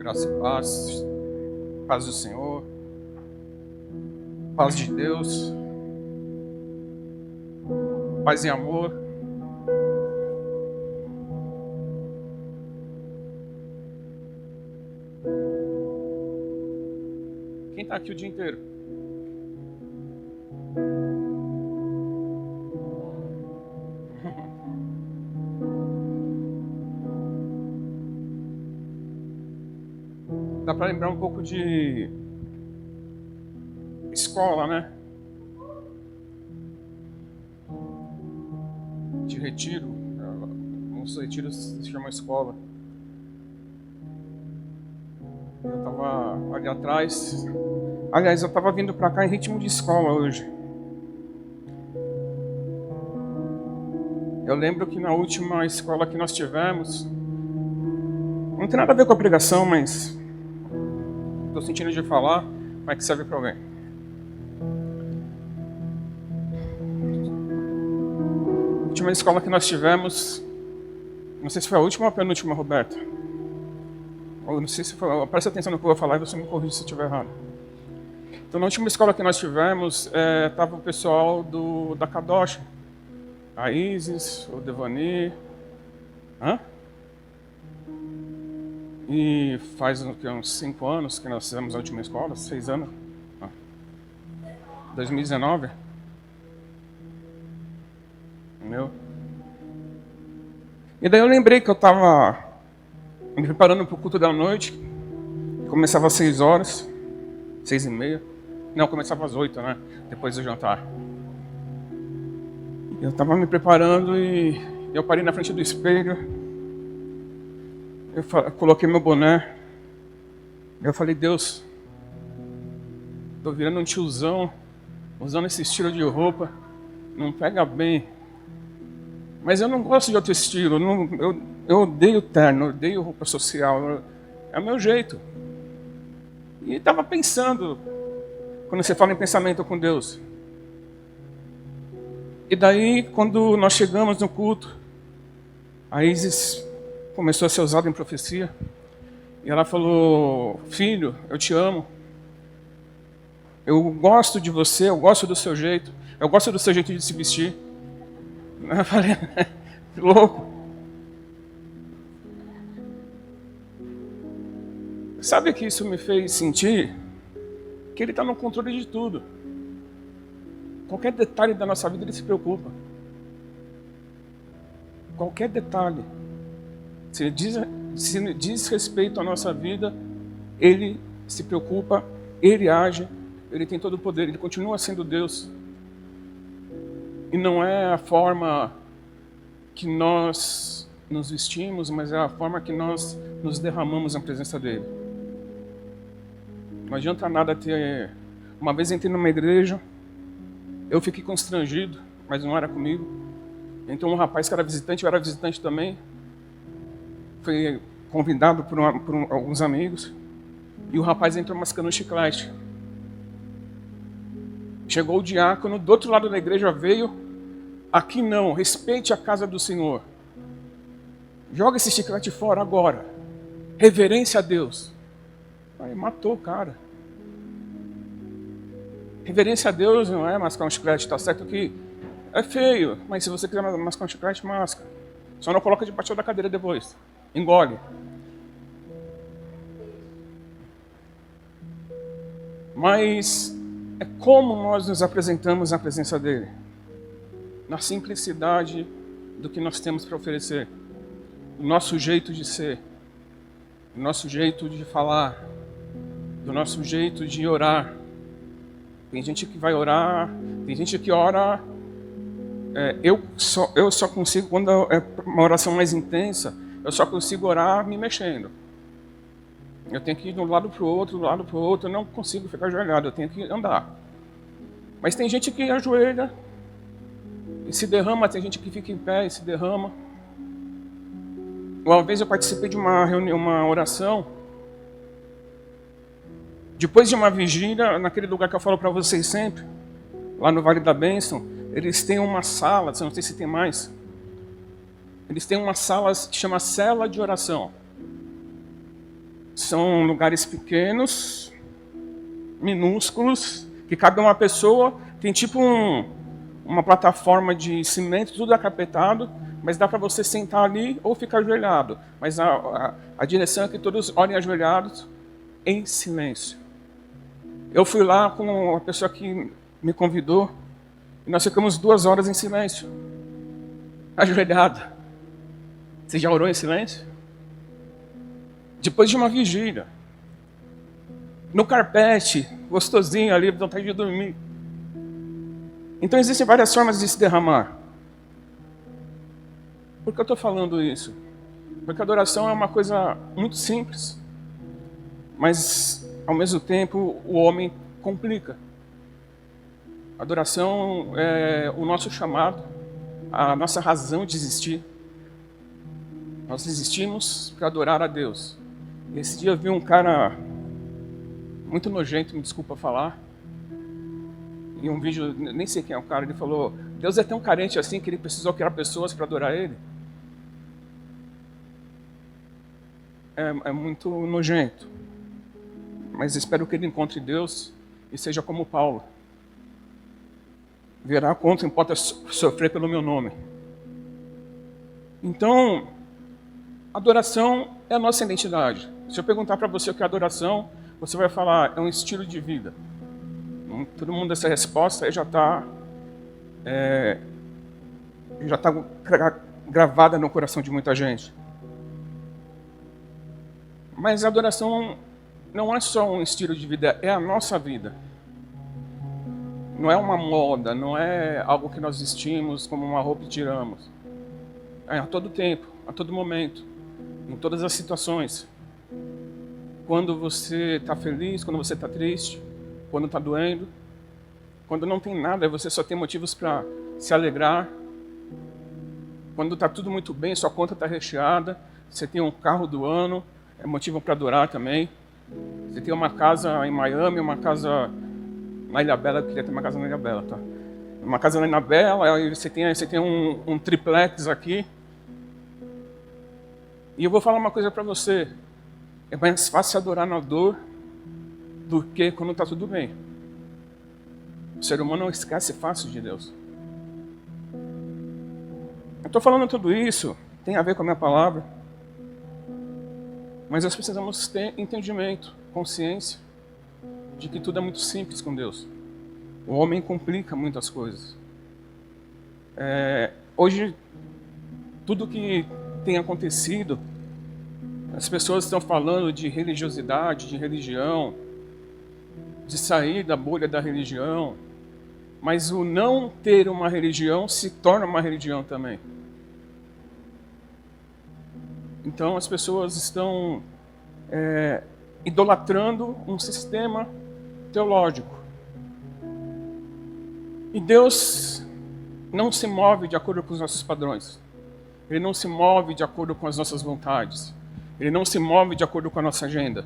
Graça e paz, paz do Senhor, paz de Deus, paz e amor. Quem está aqui o dia inteiro? Dá para lembrar um pouco de escola, né? De retiro. Uns retiros se chamam escola. Eu estava ali atrás. Aliás, eu estava vindo para cá em ritmo de escola hoje. Eu lembro que na última escola que nós tivemos, não tem nada a ver com a pregação, mas estou sentindo de falar, como é que serve para alguém. A última escola que nós tivemos, não sei se foi a última ou a penúltima, Roberto. Eu não sei se foi, presta atenção no que eu vou falar e você me corrige se eu estiver errado. Então, na última escola que nós tivemos, estava o pessoal da Kadosh, a Isis, o Devani. E faz uns 5 anos que nós fizemos a última escola, 6 anos. 2019. Meu. E daí eu lembrei que eu estava me preparando para o culto da noite. Começava às 6 horas, 6h30. Não, começava às 8, né? Depois do jantar. Eu estava me preparando e eu parei na frente do espelho. Eu coloquei meu boné. Eu falei, Deus, estou virando um tiozão, usando esse estilo de roupa. Não pega bem. Mas eu não gosto de outro estilo. Eu odeio terno, eu odeio roupa social. É o meu jeito. E estava pensando, quando você fala em pensamento com Deus. E daí, quando nós chegamos no culto, a Isis começou a ser usada em profecia. E ela falou, filho, eu te amo. Eu gosto de você, eu gosto do seu jeito. Eu gosto do seu jeito de se vestir. Eu falei, que louco. Sabe o que isso me fez sentir? Que ele está no controle de tudo. Qualquer detalhe da nossa vida, ele se preocupa. Qualquer detalhe. Se diz respeito à nossa vida, ele se preocupa, ele age, ele tem todo o poder, ele continua sendo Deus. E não é a forma que nós nos vestimos, mas é a forma que nós nos derramamos na presença dele. Não adianta nada ter... Uma vez entrei numa igreja, eu fiquei constrangido, mas não era comigo. Então um rapaz que era visitante, eu era visitante também, foi convidado por alguns amigos, e o rapaz entrou mascando um chiclete. Chegou o diácono, do outro lado da igreja veio, aqui não, respeite a casa do Senhor. Joga esse chiclete fora agora. Reverência a Deus. Aí matou o cara. Reverência a Deus não é mascar um chiclete, está certo que é feio, mas se você quiser mascar um chiclete, masca. Só não coloca debaixo da cadeira depois. Engole. Mas é como nós nos apresentamos na presença dele. Na simplicidade do que nós temos para oferecer. Do nosso jeito de ser. Do nosso jeito de falar. Do nosso jeito de orar. Tem gente que vai orar, tem gente que ora... Eu só consigo, quando é uma oração mais intensa, eu só consigo orar me mexendo. Eu tenho que ir de um lado para o outro, eu não consigo ficar ajoelhado, eu tenho que andar. Mas tem gente que ajoelha e se derrama, tem gente que fica em pé e se derrama. Uma vez eu participei de uma reunião, uma oração, depois de uma vigília, naquele lugar que eu falo para vocês sempre, lá no Vale da Bênção, eles têm uma sala, não sei se tem mais, eles têm uma sala que chama cela de oração. São lugares pequenos, minúsculos, que cabe uma pessoa, tem tipo uma plataforma de cimento, tudo acapetado, mas dá para você sentar ali ou ficar ajoelhado. Mas a direção é que todos olhem ajoelhados em silêncio. Eu fui lá com a pessoa que me convidou e nós ficamos 2 horas em silêncio, ajoelhado. Você já orou em silêncio? Depois de uma vigília, no carpete, gostosinho ali, vontade de dormir. Então existem várias formas de se derramar. Por que eu estou falando isso? Porque a adoração é uma coisa muito simples, mas ao mesmo tempo o homem complica. A adoração é o nosso chamado, a nossa razão de existir. Nós existimos para adorar a Deus. Esse dia eu vi um cara muito nojento, me desculpa falar, em um vídeo, nem sei quem é o cara, ele falou: Deus é tão carente assim que ele precisou criar pessoas para adorar ele. É muito nojento. Mas espero que ele encontre Deus e seja como Paulo. Verá quanto importa sofrer pelo meu nome. Então, adoração é a nossa identidade. Se eu perguntar para você o que é adoração, você vai falar: é um estilo de vida. Todo mundo, essa resposta aí já está gravada no coração de muita gente. Mas a adoração não é só um estilo de vida, é a nossa vida. Não é uma moda, não é algo que nós vestimos como uma roupa e tiramos. É a todo tempo, a todo momento, em todas as situações. Quando você está feliz, quando você está triste, quando está doendo, quando não tem nada, você só tem motivos para se alegrar. Quando está tudo muito bem, sua conta está recheada, você tem um carro do ano, é motivo para adorar também. Você tem uma casa em Miami, uma casa na Ilha Bela, eu queria ter uma casa na Ilha Bela, tá? Uma casa na Ilha Bela, aí você tem um triplex aqui. E eu vou falar uma coisa para você: é mais fácil adorar na dor do que quando está tudo bem. O ser humano não esquece fácil de Deus. Eu estou falando tudo isso, tem a ver com a minha palavra, mas nós precisamos ter entendimento, consciência de que tudo é muito simples com Deus. O homem complica muitas coisas. Hoje, tudo que tem acontecido, as pessoas estão falando de religiosidade, de religião, de sair da bolha da religião, mas o não ter uma religião se torna uma religião também. Então as pessoas estão idolatrando um sistema teológico. E Deus não se move de acordo com os nossos padrões. Ele não se move de acordo com as nossas vontades. Ele não se move de acordo com a nossa agenda.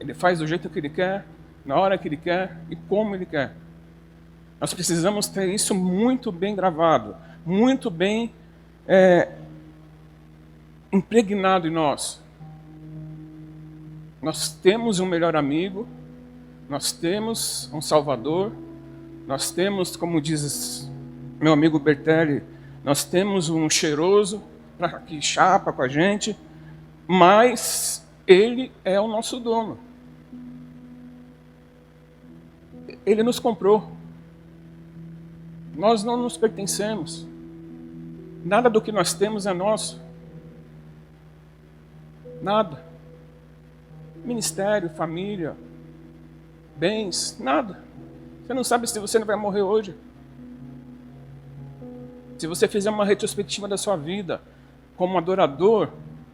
Ele faz do jeito que Ele quer, na hora que Ele quer e como Ele quer. Nós precisamos ter isso muito bem gravado, muito bem impregnado em nós. Nós temos um melhor amigo, nós temos um Salvador, nós temos, como diz meu amigo Bertelli, nós temos um cheiroso que chapa com a gente, mas Ele é o nosso dono. Ele nos comprou. Nós não nos pertencemos. Nada do que nós temos é nosso. Nada. Ministério, família, bens, nada. Você não sabe se você não vai morrer hoje. Se você fizer uma retrospectiva da sua vida como adorador,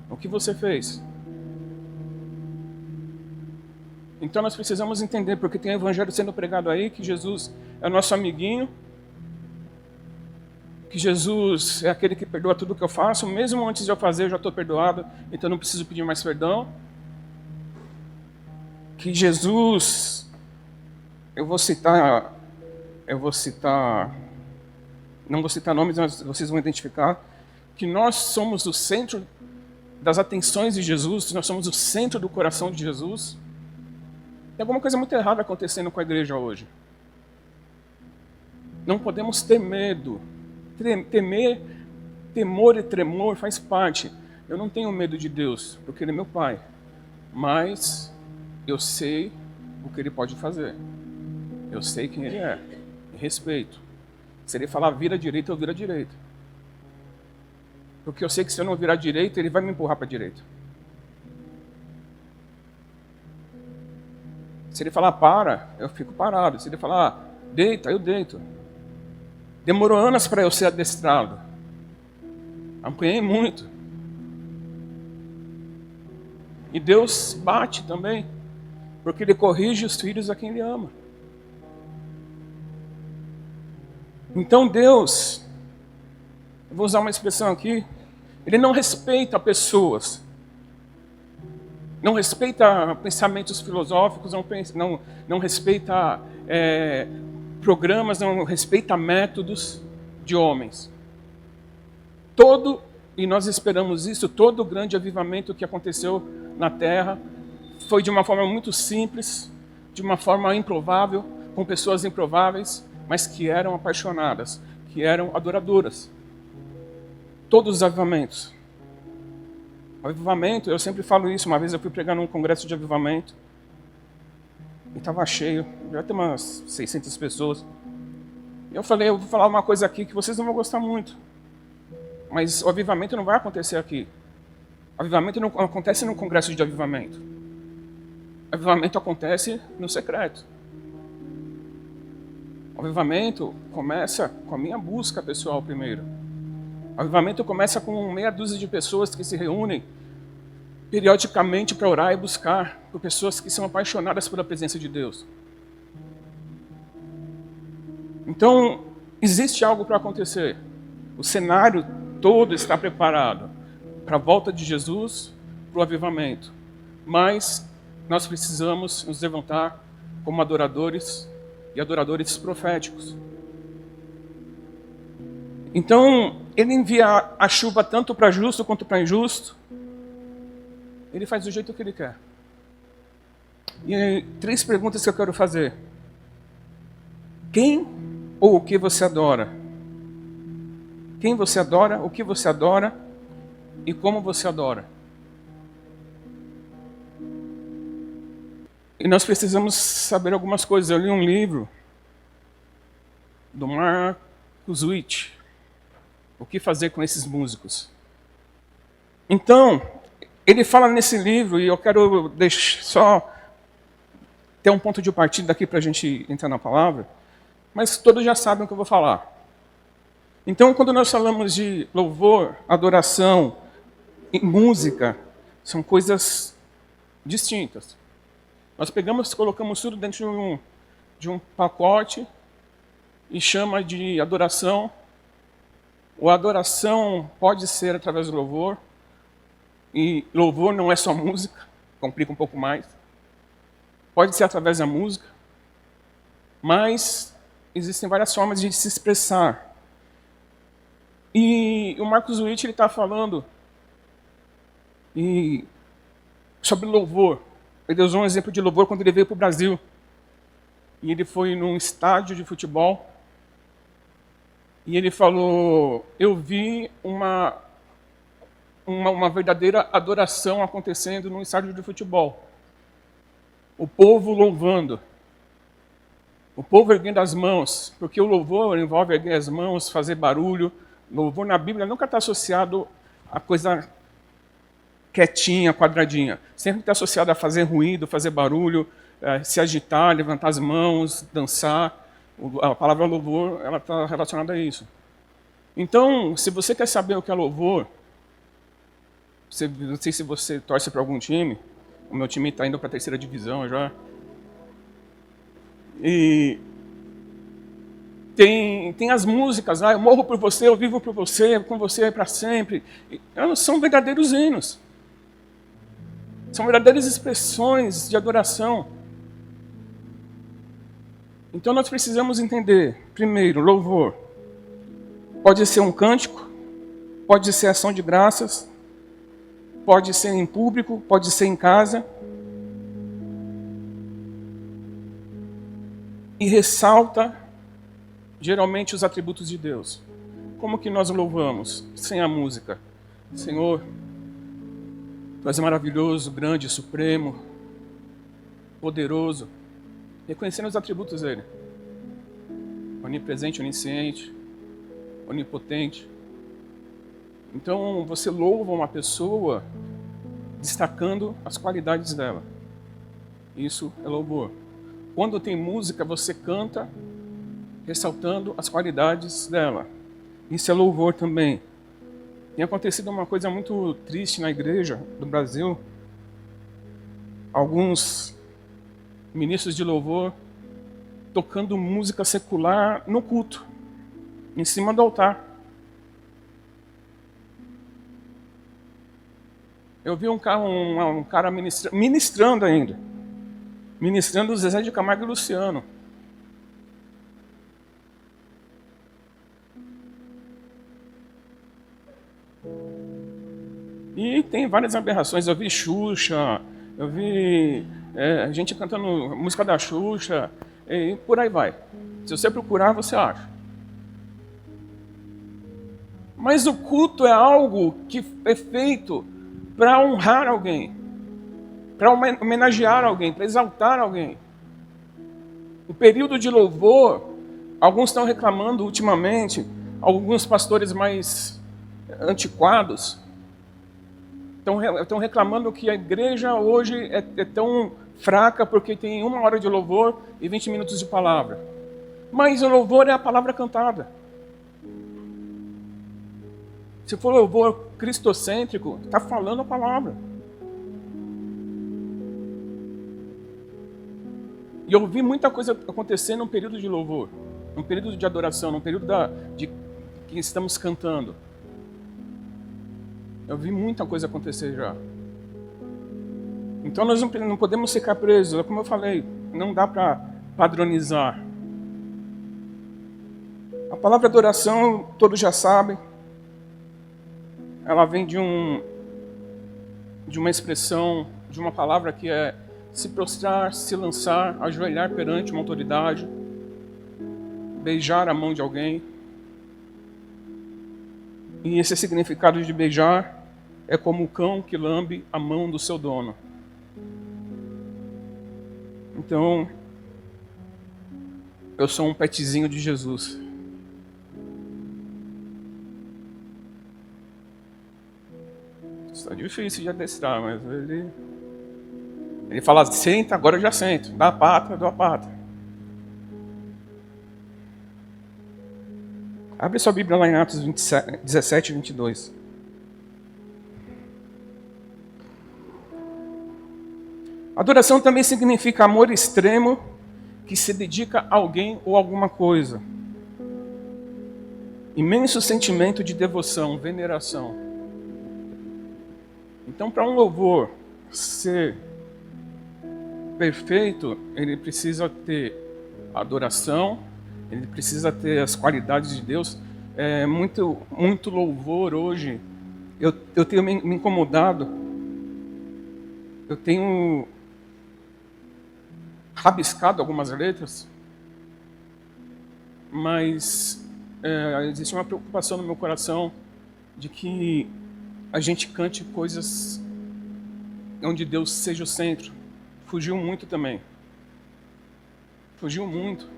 o que você fez? Então nós precisamos entender, porque tem o evangelho sendo pregado aí, que Jesus é o nosso amiguinho, que Jesus é aquele que perdoa tudo que eu faço, mesmo antes de eu fazer eu já estou perdoado, então não preciso pedir mais perdão. Que Jesus, eu vou citar, não vou citar nomes, mas vocês vão identificar, que nós somos o centro das atenções de Jesus, se nós somos o centro do coração de Jesus, tem alguma coisa muito errada acontecendo com a igreja hoje. Não podemos ter medo. Temor e tremor faz parte. Eu não tenho medo de Deus, porque Ele é meu Pai. Mas eu sei o que Ele pode fazer. Eu sei quem Ele é. E respeito. Se Ele falar vira à direita, eu viro à direita. Porque eu sei que se eu não virar à direita, Ele vai me empurrar para a direita. Se Ele falar para, eu fico parado. Se Ele falar deita, eu deito. Demorou anos para eu ser adestrado. Apanhei muito. E Deus bate também, porque Ele corrige os filhos a quem Ele ama. Então Deus, eu vou usar uma expressão aqui, Ele não respeita pessoas. Não respeita pensamentos filosóficos, não respeita programas, não respeita métodos de homens. E nós esperamos isso, todo o grande avivamento que aconteceu na Terra foi de uma forma muito simples, de uma forma improvável, com pessoas improváveis, mas que eram apaixonadas, que eram adoradoras. Todos os avivamentos. O avivamento, eu sempre falo isso, uma vez eu fui pregar num congresso de avivamento, e estava cheio, já tem umas 600 pessoas. E eu falei, eu vou falar uma coisa aqui que vocês não vão gostar muito. Mas o avivamento não vai acontecer aqui. O avivamento não acontece num congresso de avivamento. O avivamento acontece no secreto. O avivamento começa com a minha busca pessoal primeiro. O avivamento começa com meia dúzia de pessoas que se reúnem periodicamente para orar e buscar por pessoas que são apaixonadas pela presença de Deus. Então, existe algo para acontecer. O cenário todo está preparado para a volta de Jesus, para o avivamento. Mas nós precisamos nos levantar como adoradores e adoradores proféticos. Então, Ele envia a chuva tanto para justo quanto para injusto. Ele faz do jeito que Ele quer. E 3 perguntas que eu quero fazer. Quem ou o que você adora? Quem você adora, o que você adora e como você adora. E nós precisamos saber algumas coisas. Eu li um livro do Marcus Witt, O que fazer com esses músicos. Então, ele fala nesse livro, e eu quero só ter um ponto de partida aqui para a gente entrar na palavra, mas todos já sabem o que eu vou falar. Então, quando nós falamos de louvor, adoração e música, são coisas distintas. Nós colocamos tudo dentro de um pacote e chama de adoração. A adoração pode ser através do louvor, e louvor não é só música, complica um pouco mais. Pode ser através da música, mas existem várias formas de se expressar. E o Marcus Witt está falando sobre louvor. Ele usou um exemplo de louvor quando ele veio para o Brasil. E ele foi num estádio de futebol. E ele falou, eu vi uma verdadeira adoração acontecendo num estádio de futebol. O povo louvando. O povo erguendo as mãos. Porque o louvor envolve erguer as mãos, fazer barulho. Louvor na Bíblia nunca está associado a coisa quietinha, quadradinha. Sempre está associado a fazer ruído, fazer barulho, se agitar, levantar as mãos, dançar. A palavra louvor ela está relacionada a isso. Então, se você quer saber o que é louvor, não sei se você torce para algum time, o meu time está indo para a 3ª divisão já. E tem as músicas, eu morro por você, eu vivo por você, com você para sempre. São verdadeiros hinos. São verdadeiras expressões de adoração. Então nós precisamos entender, primeiro, louvor. Pode ser um cântico, pode ser ação de graças, Pode ser em público, pode ser em casa. E ressalta, geralmente, os atributos de Deus. Como que nós louvamos sem a música? Senhor, Tu és maravilhoso, grande, supremo, poderoso. Reconhecendo os atributos dele. Onipresente, onisciente, onipotente. Então, você louva uma pessoa destacando as qualidades dela. Isso é louvor. Quando tem música, você canta ressaltando as qualidades dela. Isso é louvor também. Tem acontecido uma coisa muito triste na igreja do Brasil. Alguns ministros de louvor tocando música secular no culto, em cima do altar. Eu vi um cara ministrando ainda. Ministrando o Zezé de Camargo e Luciano. E tem várias aberrações. Eu vi Xuxa, eu vi gente cantando música da Xuxa, e por aí vai. Se você procurar, você acha. Mas o culto é algo que é feito para honrar alguém, para homenagear alguém, para exaltar alguém. O período de louvor, alguns estão reclamando ultimamente, alguns pastores mais antiquados estão reclamando que a igreja hoje é tão fraca porque tem 1 hora de louvor e 20 minutos de palavra. Mas o louvor é a palavra cantada. Se for louvor cristocêntrico, está falando a palavra. E eu vi muita coisa acontecer num período de louvor, num período de adoração, num período de que estamos cantando. Eu vi muita coisa acontecer já. Então nós não podemos ficar presos. Como eu falei, não dá para padronizar. A palavra adoração, todos já sabem, ela vem de uma expressão, de uma palavra que é se prostrar, se lançar, ajoelhar perante uma autoridade, beijar a mão de alguém. E esse significado de beijar é como o cão que lambe a mão do seu dono. Então, eu sou um petzinho de Jesus. Está difícil de adestrar, mas ele fala, senta, agora eu já sento. Dá a pata, eu dou a pata. Abre sua Bíblia lá em Atos 17 e 22. Adoração também significa amor extremo que se dedica a alguém ou alguma coisa. Imenso sentimento de devoção, veneração. Então, para um louvor ser perfeito, ele precisa ter adoração, ele precisa ter as qualidades de Deus. Muito louvor hoje. Eu tenho me incomodado. Eu tenho rabiscado algumas letras, mas existe uma preocupação no meu coração de que a gente cante coisas onde Deus seja o centro. Fugiu muito também. Fugiu muito.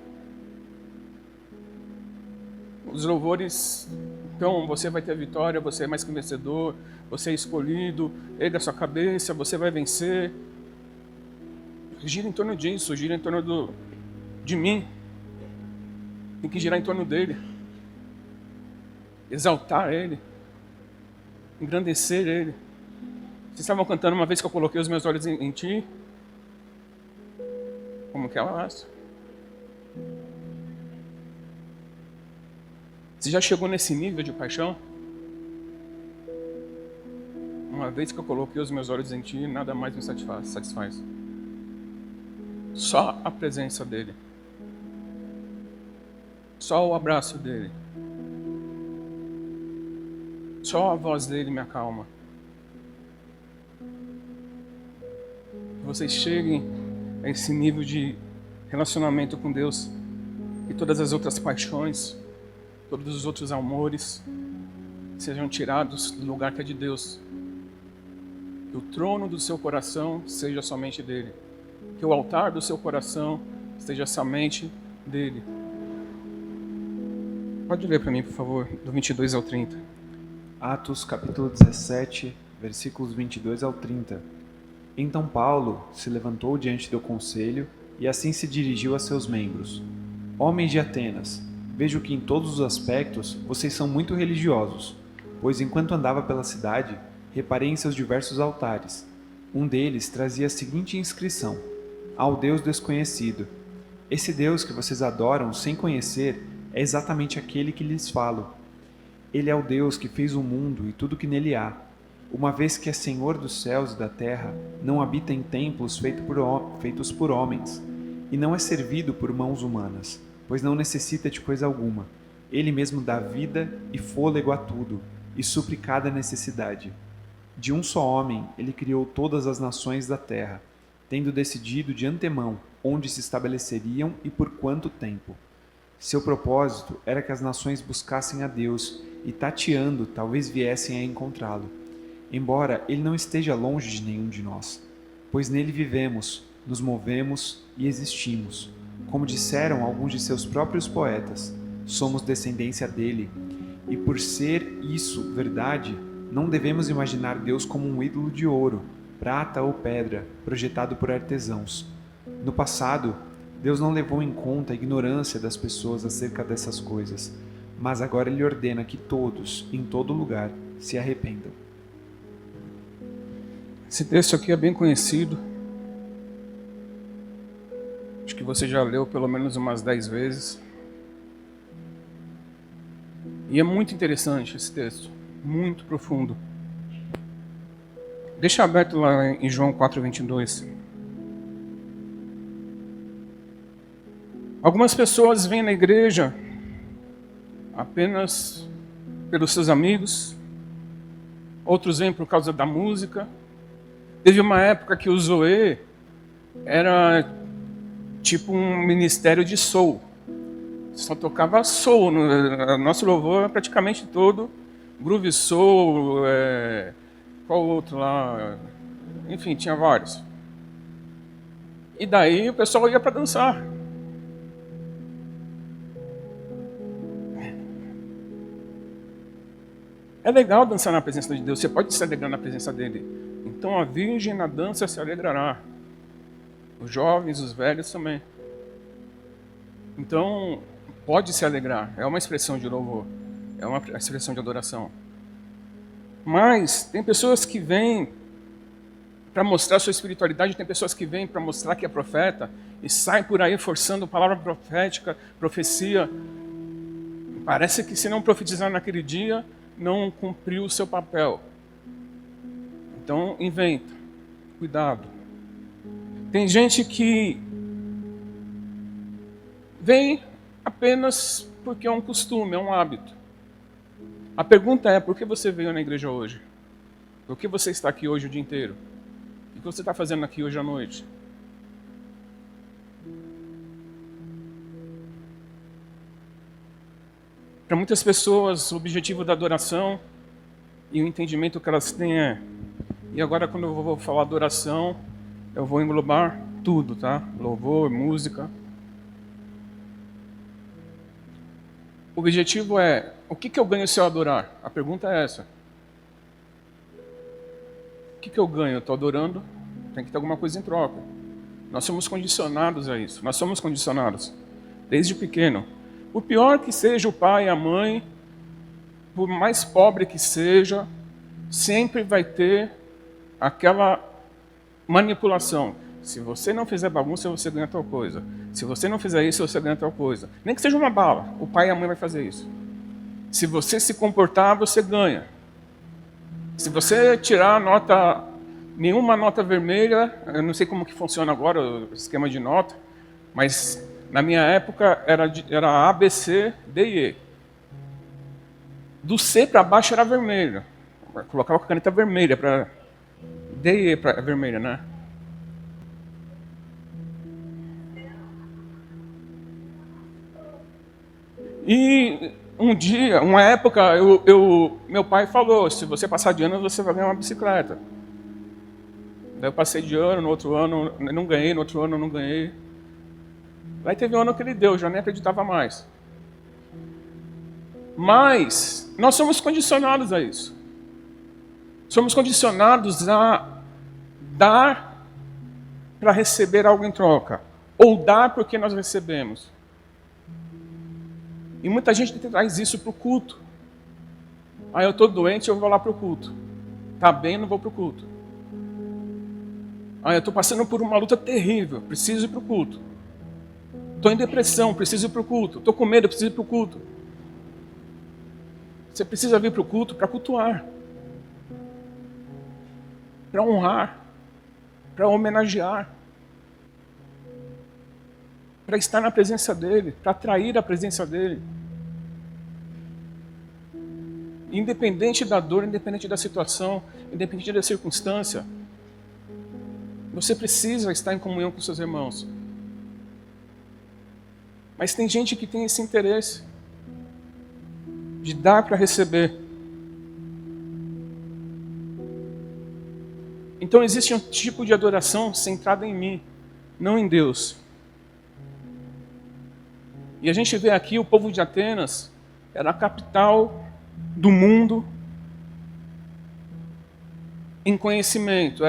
Os louvores, então, você vai ter vitória, você é mais que vencedor, você é escolhido, erga a sua cabeça, você vai vencer. Gira em torno disso, gira em torno de mim. Tem que girar em torno dele. Exaltar ele. Engrandecer ele. Vocês estavam cantando uma vez que eu coloquei os meus olhos em ti. Como que ela acha? Você já chegou nesse nível de paixão? Uma vez que eu coloquei os meus olhos em ti, nada mais me satisfaz. Só a presença dele. Só o abraço dele. Só a voz dele me acalma. Que vocês cheguem a esse nível de relacionamento com Deus e todas as outras paixões, todos os outros amores sejam tirados do lugar que é de Deus. Que o trono do seu coração seja somente dele. Que o altar do seu coração seja somente dele. Pode ler para mim, por favor, do 22 ao 30. Atos capítulo 17, versículos 22 ao 30. Então Paulo se levantou diante do conselho e assim se dirigiu a seus membros. Homens de Atenas, vejo que em todos os aspectos vocês são muito religiosos, pois enquanto andava pela cidade, reparei em seus diversos altares. Um deles trazia a seguinte inscrição: ao Deus desconhecido. Esse Deus que vocês adoram sem conhecer é exatamente aquele que lhes falo. Ele é o Deus que fez o mundo e tudo que nele há. Uma vez que é Senhor dos céus e da terra, não habita em templos feitos por homens, e não é servido por mãos humanas, pois não necessita de coisa alguma. Ele mesmo dá vida e fôlego a tudo, e supre cada necessidade. De um só homem, ele criou todas as nações da terra, tendo decidido de antemão onde se estabeleceriam e por quanto tempo. Seu propósito era que as nações buscassem a Deus e, tateando, talvez viessem a encontrá-lo. Embora ele não esteja longe de nenhum de nós, pois nele vivemos, nos movemos e existimos. Como disseram alguns de seus próprios poetas, somos descendência dele, e por ser isso verdade, não devemos imaginar Deus como um ídolo de ouro, prata ou pedra, projetado por artesãos. No passado, Deus não levou em conta a ignorância das pessoas acerca dessas coisas, mas agora Ele ordena que todos, em todo lugar, se arrependam. Esse texto aqui é bem conhecido. Acho que você já leu pelo menos umas 10 vezes. E é muito interessante esse texto, muito profundo. Deixa aberto lá em João 4:22. Algumas pessoas vêm na igreja apenas pelos seus amigos, outros vêm por causa da música. Teve uma época que o Zoe era tipo um ministério de soul. Só tocava soul. Nosso louvor é praticamente todo groove soul, qual outro lá? Enfim, tinha vários. E daí o pessoal ia para dançar. É legal dançar na presença de Deus, você pode se alegrar na presença dele. Então a virgem na dança se alegrará. Os jovens, os velhos também. Então, pode se alegrar, é uma expressão de louvor, é uma expressão de adoração. Mas tem pessoas que vêm para mostrar sua espiritualidade, tem pessoas que vêm para mostrar que é profeta e saem por aí forçando palavra profética, profecia. Parece que se não profetizar naquele dia, não cumpriu o seu papel. Então, inventa. Cuidado. Tem gente que vem apenas porque é um costume, é um hábito. A pergunta é, por que você veio na igreja hoje? Por que você está aqui hoje o dia inteiro? O que você está fazendo aqui hoje à noite? Para muitas pessoas, o objetivo da adoração e o entendimento que elas têm é... E agora, quando eu vou falar adoração, eu vou englobar tudo, tá? Louvor, música. O objetivo é, o que eu ganho se eu adorar? A pergunta é essa. O que eu ganho? Eu estou adorando, tem que ter alguma coisa em troca. Nós somos condicionados a isso. Nós somos condicionados, desde pequeno. O pior que seja o pai e a mãe, por mais pobre que seja, sempre vai ter aquela manipulação. Se você não fizer bagunça, você ganha tal coisa. Se você não fizer isso, você ganha tal coisa. Nem que seja uma bala, o pai e a mãe vai fazer isso. Se você se comportar, você ganha. Se você tirar nenhuma nota vermelha, eu não sei como que funciona agora o esquema de nota, mas na minha época era A, B, C, D e E. Do C para baixo era vermelho. Eu colocava com a caneta vermelha para D e E para vermelha, né? E um dia, uma época, meu pai falou, se você passar de ano, você vai ganhar uma bicicleta. Daí eu passei de ano, no outro ano não ganhei, no outro ano não ganhei. Aí teve um ano que ele deu, já nem acreditava mais. Mas nós somos condicionados a isso. Somos condicionados a dar para receber algo em troca. Ou dar porque nós recebemos. E muita gente traz isso para o culto. Ah, eu estou doente, eu vou lá para o culto. Está bem, não vou para o culto. Ah, eu estou passando por uma luta terrível, preciso ir para o culto. Estou em depressão, preciso ir para o culto. Estou com medo, preciso ir para o culto. Você precisa vir para o culto para cultuar. Para honrar. Para homenagear. Para estar na presença dele, para atrair a presença dele. Independente da dor, independente da situação, independente da circunstância, você precisa estar em comunhão com seus irmãos. Mas tem gente que tem esse interesse de dar para receber. Então existe um tipo de adoração centrada em mim, não em Deus. E a gente vê aqui o povo de Atenas, era a capital do mundo em conhecimento.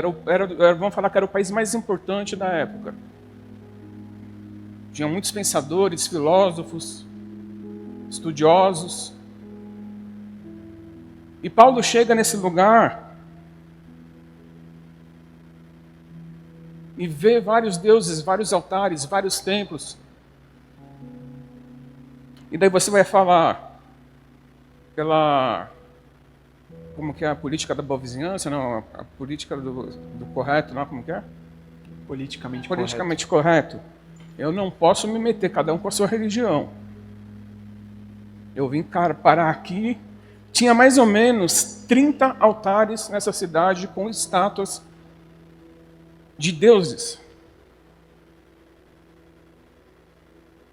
Vamos falar que era o país mais importante da época. Tinha muitos pensadores, filósofos, estudiosos. E Paulo chega nesse lugar e vê vários deuses, vários altares, vários templos. E daí você vai falar como que é a política da boa vizinhança, não, a política do correto, não, como que é? Politicamente correto. Eu não posso me meter, cada um com a sua religião. Eu vim parar aqui, tinha mais ou menos 30 altares nessa cidade com estátuas de deuses.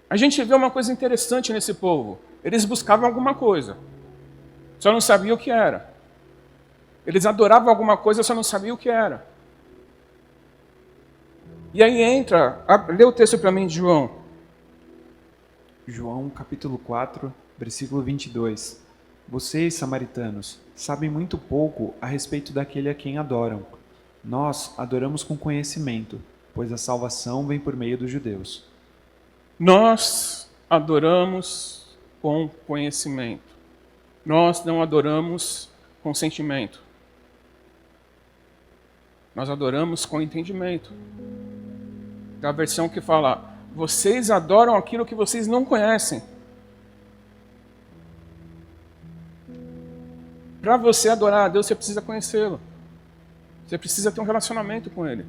A gente vê uma coisa interessante nesse povo. Eles buscavam alguma coisa, só não sabiam o que era. Eles adoravam alguma coisa, só não sabiam o que era. E aí lê o texto para mim de João. João capítulo 4, versículo 22. Vocês, samaritanos, sabem muito pouco a respeito daquele a quem adoram. Nós adoramos com conhecimento, pois a salvação vem por meio dos judeus. Nós adoramos com conhecimento. Nós não adoramos com sentimento. Nós adoramos com entendimento. É a versão que fala, vocês adoram aquilo que vocês não conhecem. Para você adorar a Deus, você precisa conhecê-lo. Você precisa ter um relacionamento com Ele.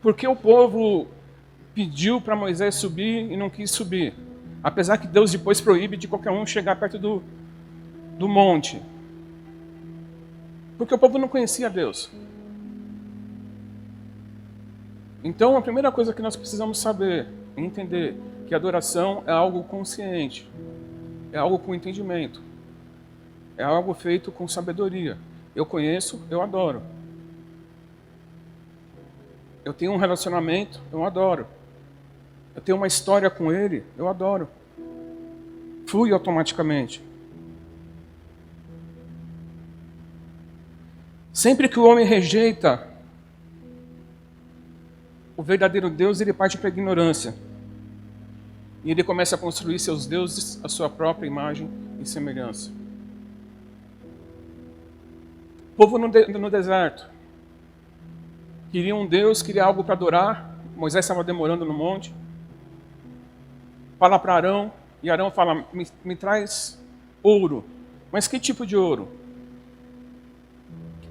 Porque o povo pediu para Moisés subir e não quis subir. Apesar que Deus depois proíbe de qualquer um chegar perto do monte. Porque o povo não conhecia Deus. Então a primeira coisa que nós precisamos saber e entender que a adoração é algo consciente. É algo com entendimento. É algo feito com sabedoria. Eu conheço, eu adoro. Eu tenho um relacionamento, eu adoro. Eu tenho uma história com Ele, eu adoro. Flui automaticamente. Sempre que o homem rejeita o verdadeiro Deus, ele parte para a ignorância. E ele começa a construir seus deuses à sua própria imagem e semelhança. O povo no deserto queria um Deus, queria algo para adorar. Moisés estava demorando no monte. Fala para Arão, e Arão fala, me traz ouro. Mas que tipo de ouro?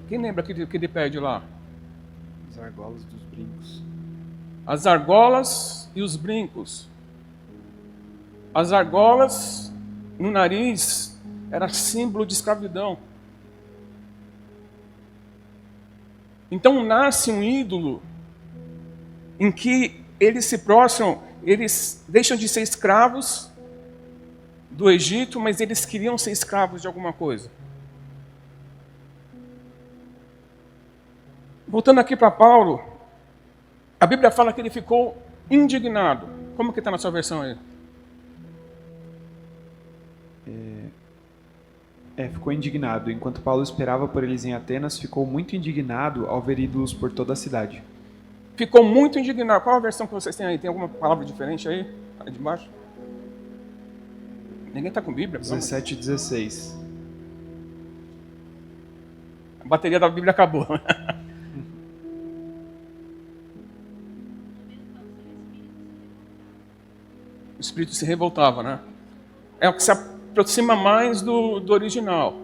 Quem lembra que ele pede lá? As argolas dos brincos. As argolas e os brincos. As argolas no nariz era símbolo de escravidão. Então nasce um ídolo em que eles se prostram, eles deixam de ser escravos do Egito, mas eles queriam ser escravos de alguma coisa. Voltando aqui para Paulo, a Bíblia fala que ele ficou indignado. Como que está na sua versão aí? Ficou indignado. Enquanto Paulo esperava por eles em Atenas, ficou muito indignado ao ver ídolos por toda a cidade. Ficou muito indignado. Qual a versão que vocês têm aí? Tem alguma palavra diferente aí? Aí de baixo? Ninguém está com Bíblia? 17 e 16. A bateria da Bíblia acabou. O Espírito se revoltava, né? É o que se aproxima mais do original.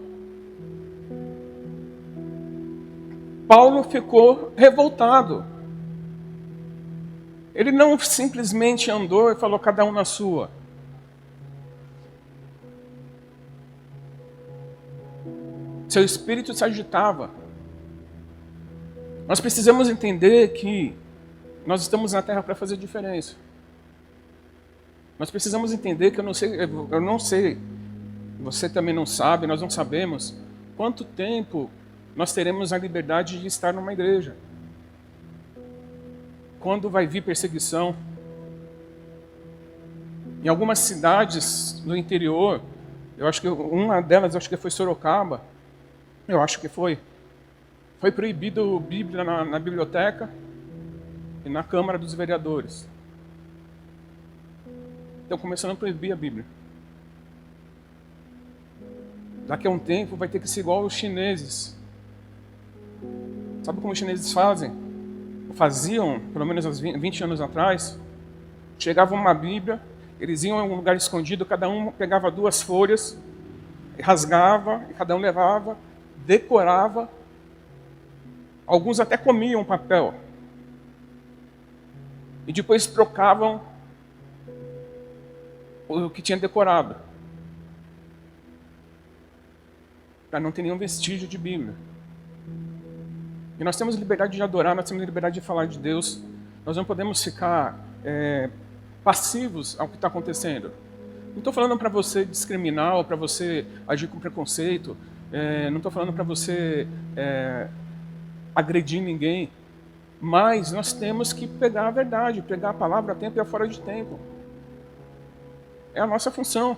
Paulo ficou revoltado. Ele não simplesmente andou e falou cada um na sua. Seu espírito se agitava. Nós precisamos entender que nós estamos na Terra para fazer diferença. Nós precisamos entender que eu não sei, você também não sabe, nós não sabemos quanto tempo nós teremos a liberdade de estar numa igreja. Quando vai vir perseguição. Em algumas cidades do interior, eu acho que uma delas acho que foi Sorocaba, eu acho que foi proibido Bíblia na biblioteca e na Câmara dos Vereadores. Estão começando a proibir a Bíblia. Daqui a um tempo vai ter que ser igual aos chineses. Sabe como os chineses faziam, pelo menos há 20 anos atrás? Chegava uma Bíblia, eles iam em um lugar escondido, cada um pegava 2 folhas, rasgava, e cada um levava, decorava. Alguns até comiam o papel. E depois trocavam o que tinha decorado. Para não ter nenhum vestígio de Bíblia. E nós temos liberdade de adorar, nós temos liberdade de falar de Deus. Nós não podemos ficar passivos ao que está acontecendo. Não estou falando para você discriminar ou para você agir com preconceito. Não estou falando para você agredir ninguém. Mas nós temos que pegar a verdade, pregar a palavra a tempo e a fora de tempo. É a nossa função.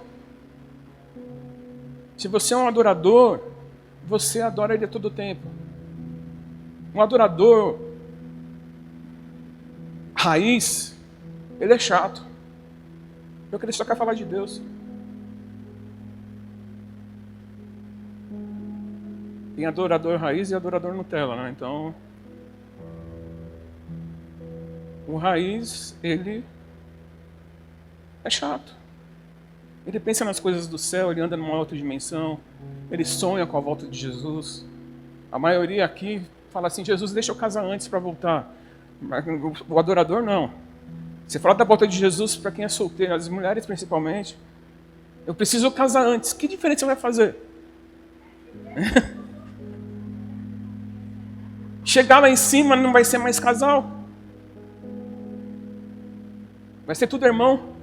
Se você é um adorador, você adora Ele a todo tempo. Um adorador raiz, ele é chato. Porque ele só quer falar de Deus. Tem adorador raiz e adorador Nutella, né? Então, o raiz, ele é chato. Ele pensa nas coisas do céu, ele anda numa outra dimensão, ele sonha com a volta de Jesus. A maioria aqui fala assim, Jesus, deixa eu casar antes para voltar. O adorador não. Você fala da volta de Jesus para quem é solteiro, as mulheres principalmente. Eu preciso casar antes. Que diferença vai fazer? Chegar lá em cima não vai ser mais casal. Vai ser tudo irmão.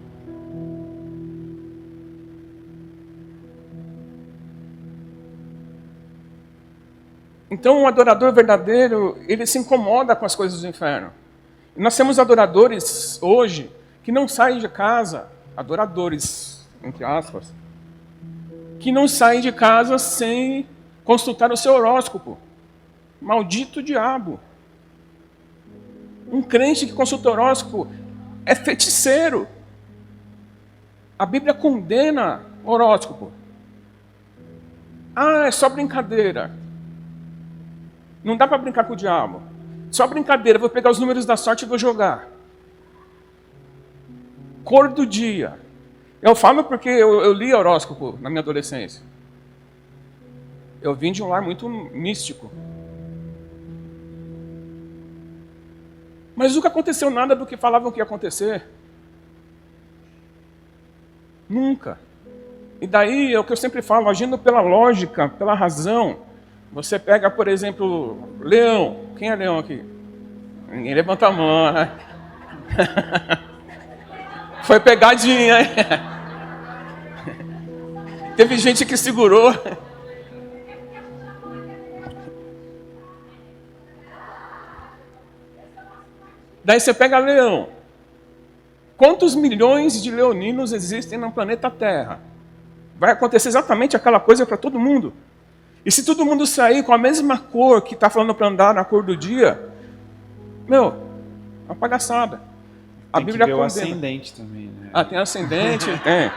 Então, um adorador verdadeiro, ele se incomoda com as coisas do inferno. E nós temos adoradores hoje que não saem de casa, adoradores, entre aspas, que não saem de casa sem consultar o seu horóscopo. Maldito diabo. Um crente que consulta o horóscopo é feiticeiro. A Bíblia condena o horóscopo. Ah, é só brincadeira. Não dá para brincar com o diabo. Só brincadeira, vou pegar os números da sorte e vou jogar. Cor do dia. Eu falo porque eu li horóscopo na minha adolescência. Eu vim de um lar muito místico. Mas nunca aconteceu nada do que falavam que ia acontecer. Nunca. E daí é o que eu sempre falo, agindo pela lógica, pela razão. Você pega, por exemplo, leão. Quem é leão aqui? Ninguém levanta a mão, né? Foi pegadinha, hein? Teve gente que segurou. Daí você pega leão. Quantos milhões de leoninos existem no planeta Terra? Vai acontecer exatamente aquela coisa para todo mundo. E se todo mundo sair com a mesma cor que está falando para andar na cor do dia, uma palhaçada. A Tem Bíblia que ver o condena. ascendente também, né? Ah, tem ascendente? Tem.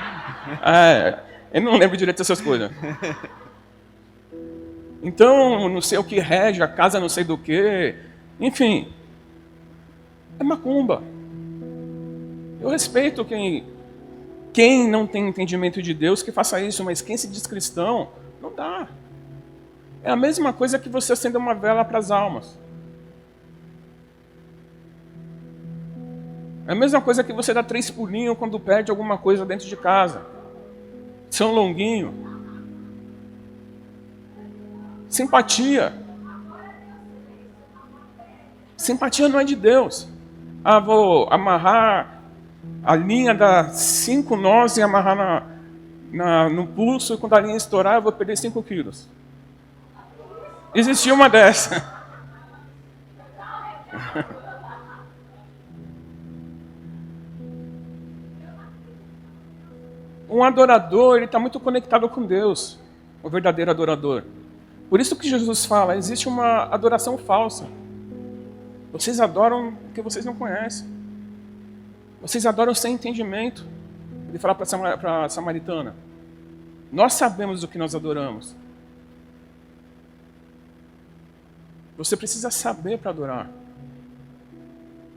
Eu não lembro direito dessas coisas. Então, não sei o que rege, a casa não sei do que. Enfim, é macumba. Eu respeito quem não tem entendimento de Deus que faça isso, mas quem se diz cristão, não dá. É a mesma coisa que você acender uma vela para as almas. É a mesma coisa que você dar 3 pulinhos quando perde alguma coisa dentro de casa. São Longuinho. Simpatia. Simpatia não é de Deus. Vou amarrar a linha das 5 nós e amarrar no pulso, e quando a linha estourar eu vou perder 5 quilos. Existia uma dessa. Um adorador, ele está muito conectado com Deus, o verdadeiro adorador. Por isso que Jesus fala, existe uma adoração falsa. Vocês adoram o que vocês não conhecem. Vocês adoram sem entendimento. Ele fala para a samaritana, nós sabemos o que nós adoramos. Você precisa saber para adorar.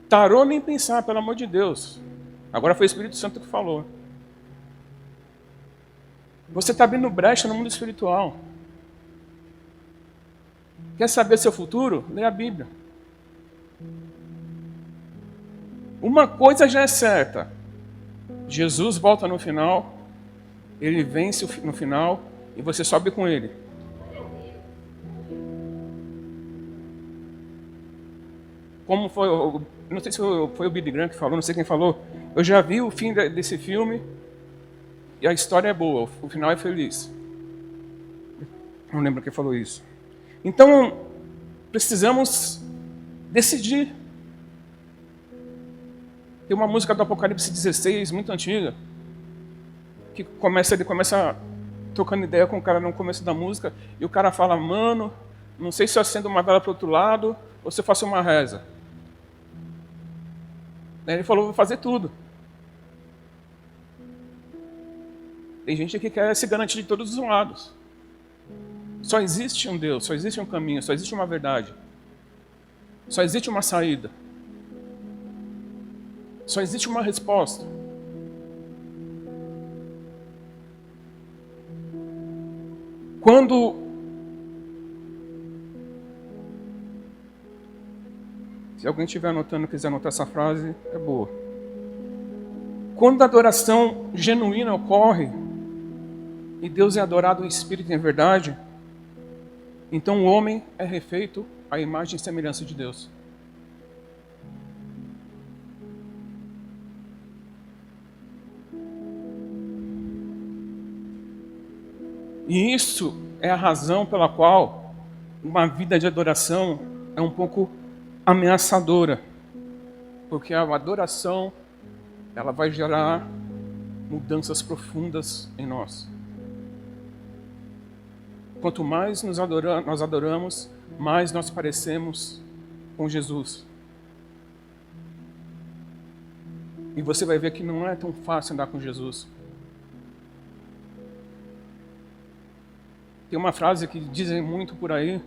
Tarô nem pensar, pelo amor de Deus. Agora foi o Espírito Santo que falou. Você está abrindo brecha no mundo espiritual. Quer saber seu futuro? Lê a Bíblia. Uma coisa já é certa. Jesus volta no final, ele vence no final e você sobe com ele. Como foi, não sei se foi o Billy Graham que falou, não sei quem falou. Eu já vi o fim desse filme e a história é boa, o final é feliz. Não lembro quem falou isso. Então, precisamos decidir. Tem uma música do Apocalipse 16, muito antiga, que ele começa trocando ideia com o cara no começo da música, e o cara fala, mano, não sei se eu acendo uma vela para o outro lado, ou se eu faço uma reza. Daí ele falou, vou fazer tudo. Tem gente que quer se garantir de todos os lados. Só existe um Deus, só existe um caminho, só existe uma verdade. Só existe uma saída. Só existe uma resposta. Se alguém estiver anotando e quiser anotar essa frase, é boa. Quando a adoração genuína ocorre, e Deus é adorado em espírito e em verdade, então o homem é refeito à imagem e semelhança de Deus. E isso é a razão pela qual uma vida de adoração é um pouco ameaçadora. Porque a adoração, ela vai gerar mudanças profundas em nós. Quanto mais nós adoramos, mais nós parecemos com Jesus. E você vai ver que não é tão fácil andar com Jesus. Tem uma frase que dizem muito por aí.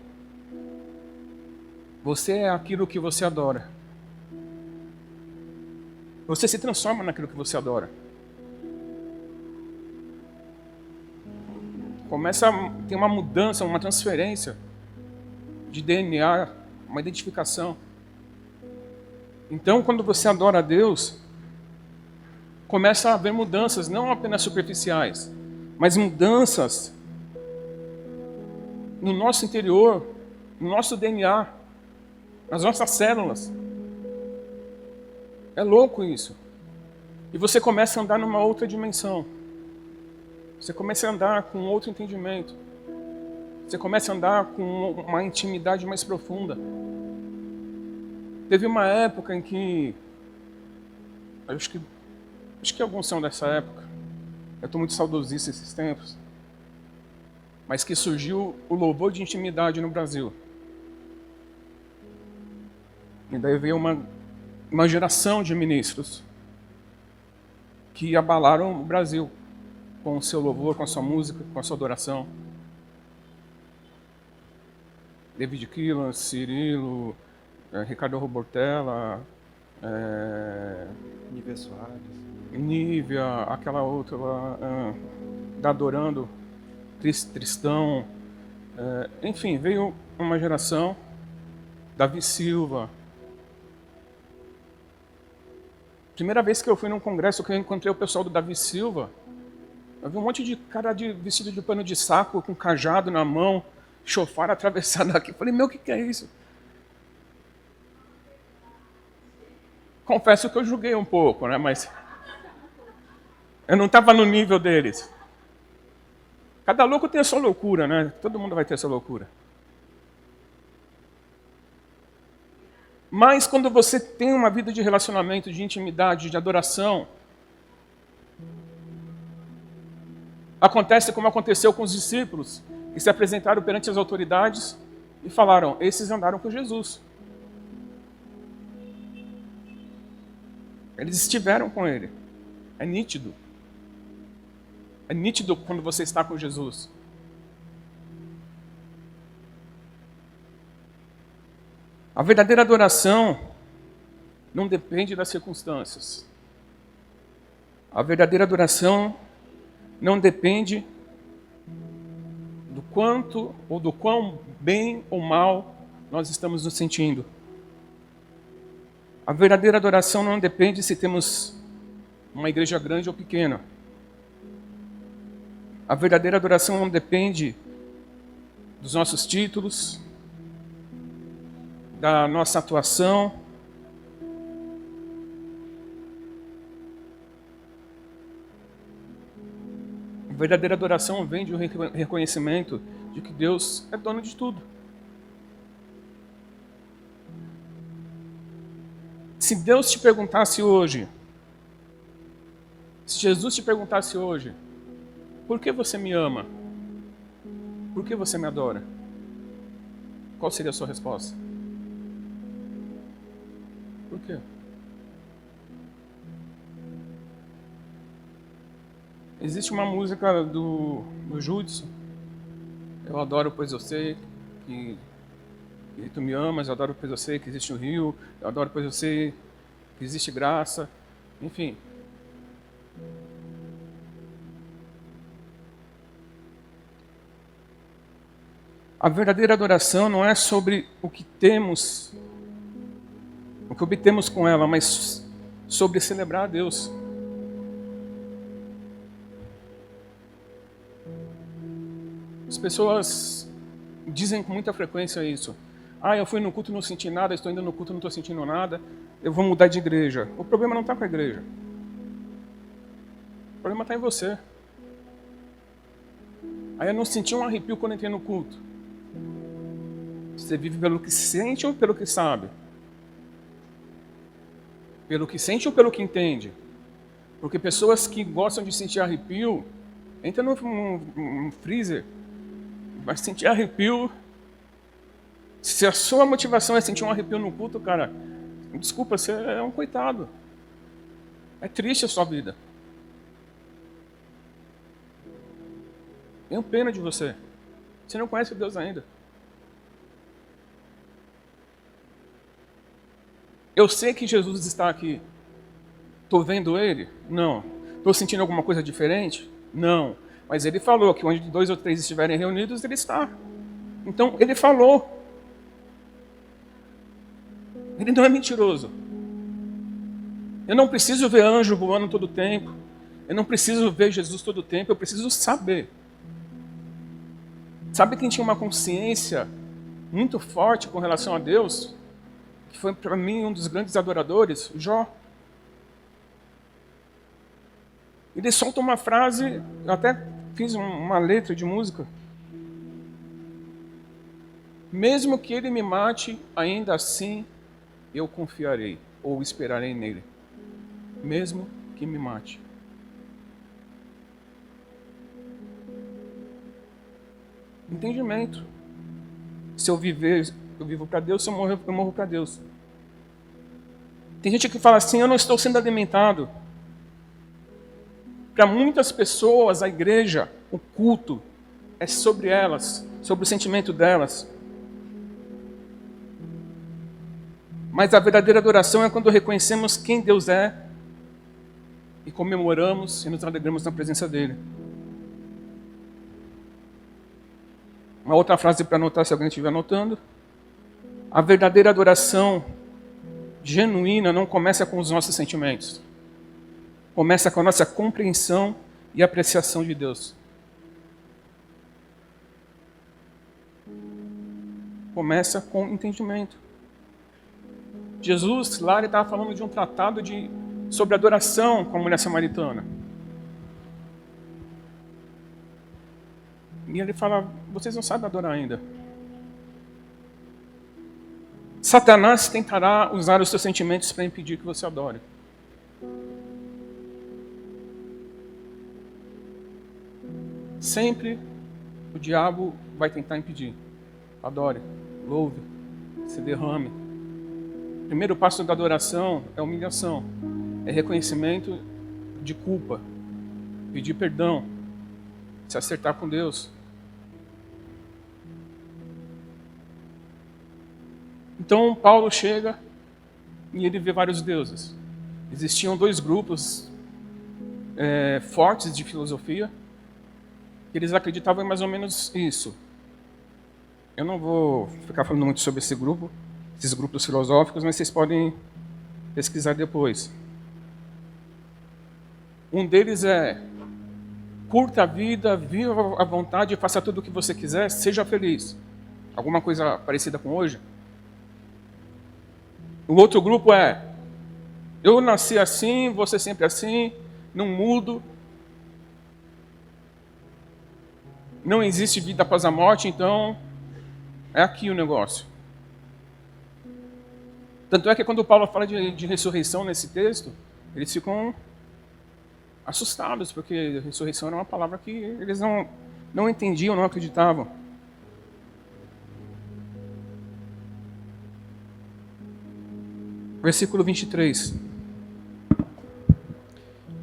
Você é aquilo que você adora. Você se transforma naquilo que você adora. Tem uma mudança, uma transferência de DNA, uma identificação. Então, quando você adora a Deus, começa a haver mudanças, não apenas superficiais, mas mudanças no nosso interior, no nosso DNA, nas nossas células. É louco isso. E você começa a andar numa outra dimensão. Você começa a andar com outro entendimento. Você começa a andar com uma intimidade mais profunda. Teve uma época em que... Acho que alguns são dessa época. Eu estou muito saudosista esses tempos. Mas que surgiu o louvor de intimidade no Brasil. E daí veio uma geração de ministros que abalaram o Brasil com o seu louvor, com a sua música, com a sua adoração. David Keelan, Cirilo, Ricardo Robortella, Nívia Soares. Nívia, aquela outra lá, da Adorando, Tristão. Enfim, veio uma geração, Davi Silva. Primeira vez que eu fui num congresso que eu encontrei o pessoal do Davi Silva, eu vi um monte de cara vestido de pano de saco, com cajado na mão, chofar atravessado aqui. Falei, meu, o que é isso? Confesso que eu julguei um pouco, né? Mas eu não estava no nível deles. Cada louco tem a sua loucura, né? Todo mundo vai ter a sua loucura. Mas quando você tem uma vida de relacionamento, de intimidade, de adoração, acontece como aconteceu com os discípulos, que se apresentaram perante as autoridades e falaram, esses andaram com Jesus. Eles estiveram com ele. É nítido. É nítido quando você está com Jesus. A verdadeira adoração não depende das circunstâncias. A verdadeira adoração não depende do quanto ou do quão bem ou mal nós estamos nos sentindo. A verdadeira adoração não depende se temos uma igreja grande ou pequena. A verdadeira adoração não depende dos nossos títulos, da nossa atuação. A verdadeira adoração vem de um reconhecimento de que Deus é dono de tudo. Se Deus te perguntasse hoje, se Jesus te perguntasse hoje, por que você me ama? Por que você me adora? Qual seria a sua resposta? Por quê? Existe uma música do Judson, eu adoro pois eu sei que tu me amas, eu adoro pois eu sei que existe um rio, eu adoro pois eu sei que existe graça, enfim. A verdadeira adoração não é sobre o que temos, o que obtemos com ela, mas sobre celebrar a Deus. As pessoas dizem com muita frequência isso. Eu fui no culto e não senti nada, estou indo no culto e não estou sentindo nada, eu vou mudar de igreja. O problema não está com a igreja. O problema está em você. Eu não senti um arrepio quando entrei no culto. Você vive pelo que sente ou pelo que sabe? Pelo que sente ou pelo que entende? Porque pessoas que gostam de sentir arrepio, entra num freezer, vai sentir arrepio. Se a sua motivação é sentir um arrepio no culto, cara, desculpa, você é um coitado. É triste a sua vida. Tenho pena de você. Você não conhece Deus ainda. Eu sei que Jesus está aqui. Estou vendo Ele? Não. Estou sentindo alguma coisa diferente? Não. Mas Ele falou que onde 2 ou 3 estiverem reunidos, Ele está. Então, Ele falou. Ele não é mentiroso. Eu não preciso ver anjo voando todo o tempo. Eu não preciso ver Jesus todo o tempo. Eu preciso saber. Sabe quem tinha uma consciência muito forte com relação a Deus? Que foi para mim um dos grandes adoradores? Jó. Ele solta uma frase, eu até fiz uma letra de música. Mesmo que ele me mate, ainda assim eu confiarei, ou esperarei nele. Mesmo que me mate. Entendimento. Se eu viver, eu vivo para Deus. Se eu morrer, eu morro para Deus. Tem gente que fala assim, eu não estou sendo alimentado. Para muitas pessoas, a igreja, o culto, é sobre elas, sobre o sentimento delas. Mas a verdadeira adoração é quando reconhecemos quem Deus é e comemoramos e nos alegramos na presença dele. Uma outra frase para anotar, se alguém estiver anotando. A verdadeira adoração genuína não começa com os nossos sentimentos. Começa com a nossa compreensão e apreciação de Deus. Começa com entendimento. Jesus, lá ele estava falando de um tratado sobre adoração com a mulher samaritana. E ele fala, vocês não sabem adorar ainda. Satanás tentará usar os seus sentimentos para impedir que você adore. Sempre o diabo vai tentar impedir. Adore, louve, se derrame. O primeiro passo da adoração é humilhação. É reconhecimento de culpa. Pedir perdão. Se acertar com Deus. Então Paulo chega e ele vê vários deuses. Existiam dois grupos fortes de filosofia. Eles acreditavam em mais ou menos isso. Eu não vou ficar falando muito sobre esse grupo, esses grupos filosóficos, mas vocês podem pesquisar depois. Um deles é: curta a vida, viva à vontade, faça tudo o que você quiser, seja feliz. Alguma coisa parecida com hoje? O outro grupo é: eu nasci assim, vou ser sempre assim, não mudo. Não existe vida após a morte, então é aqui o negócio. Tanto é que quando Paulo fala de ressurreição nesse texto, eles ficam assustados, porque ressurreição era uma palavra que eles não entendiam, não acreditavam. Versículo 23.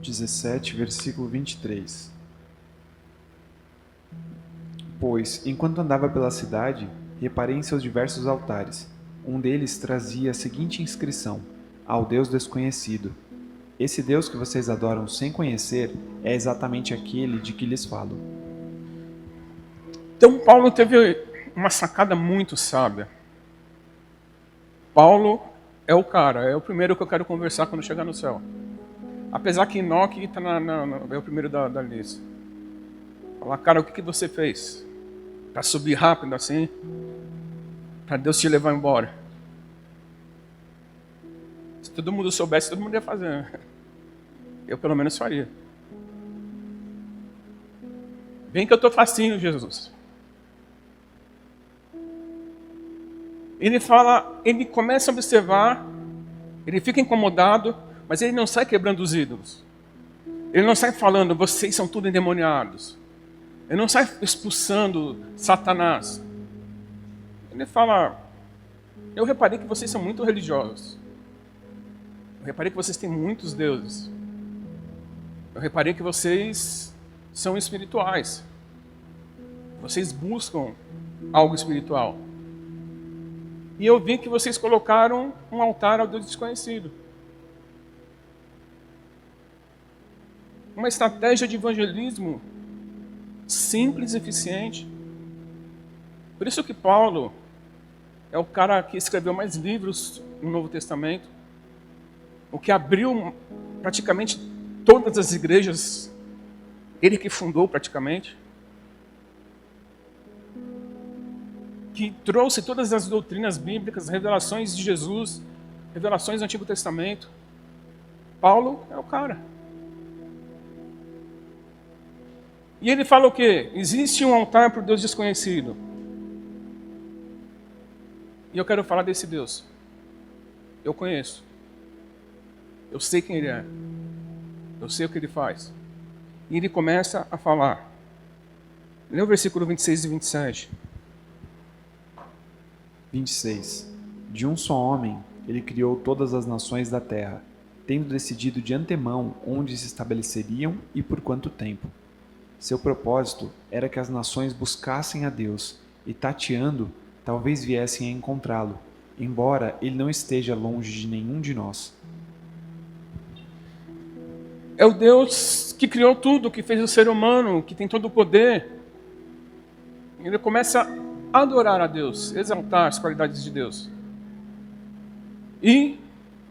17, versículo 23. Pois, enquanto andava pela cidade, reparei em seus diversos altares. Um deles trazia a seguinte inscrição: ao Deus desconhecido. Esse Deus que vocês adoram sem conhecer é exatamente aquele de que lhes falo. Então Paulo teve uma sacada muito sábia. Paulo é o cara, é o primeiro que eu quero conversar quando chegar no céu. Apesar que Enoque está é o primeiro da lista. Falar, cara, o que você fez? Para subir rápido assim? Para Deus te levar embora? Se todo mundo soubesse, todo mundo ia fazer. Eu pelo menos faria. Bem que eu estou facinho, Jesus. Ele fala, ele começa a observar, ele fica incomodado, mas ele não sai quebrando os ídolos. Ele não sai falando, vocês são tudo endemoniados. Ele não sai expulsando Satanás. Ele fala, eu reparei que vocês são muito religiosos. Eu reparei que vocês têm muitos deuses. Eu reparei que vocês são espirituais. Vocês buscam algo espiritual. E eu vi que vocês colocaram um altar ao Deus desconhecido. Uma estratégia de evangelismo simples e eficiente. Por isso que Paulo é o cara que escreveu mais livros no Novo Testamento, o que abriu praticamente todas as igrejas, ele que fundou praticamente, que trouxe todas as doutrinas bíblicas, revelações de Jesus, revelações do Antigo Testamento. Paulo é o cara. E ele fala o quê? Existe um altar para o Deus desconhecido. E eu quero falar desse Deus. Eu conheço. Eu sei quem ele é. Eu sei o que ele faz. E ele começa a falar. Lê o versículo 26 e 27. 26. De um só homem, ele criou todas as nações da terra, tendo decidido de antemão onde se estabeleceriam e por quanto tempo. Seu propósito era que as nações buscassem a Deus e, tateando, talvez viessem a encontrá-lo, embora ele não esteja longe de nenhum de nós. É o Deus que criou tudo, que fez o ser humano, que tem todo o poder. Ele começa a adorar a Deus, exaltar as qualidades de Deus. E,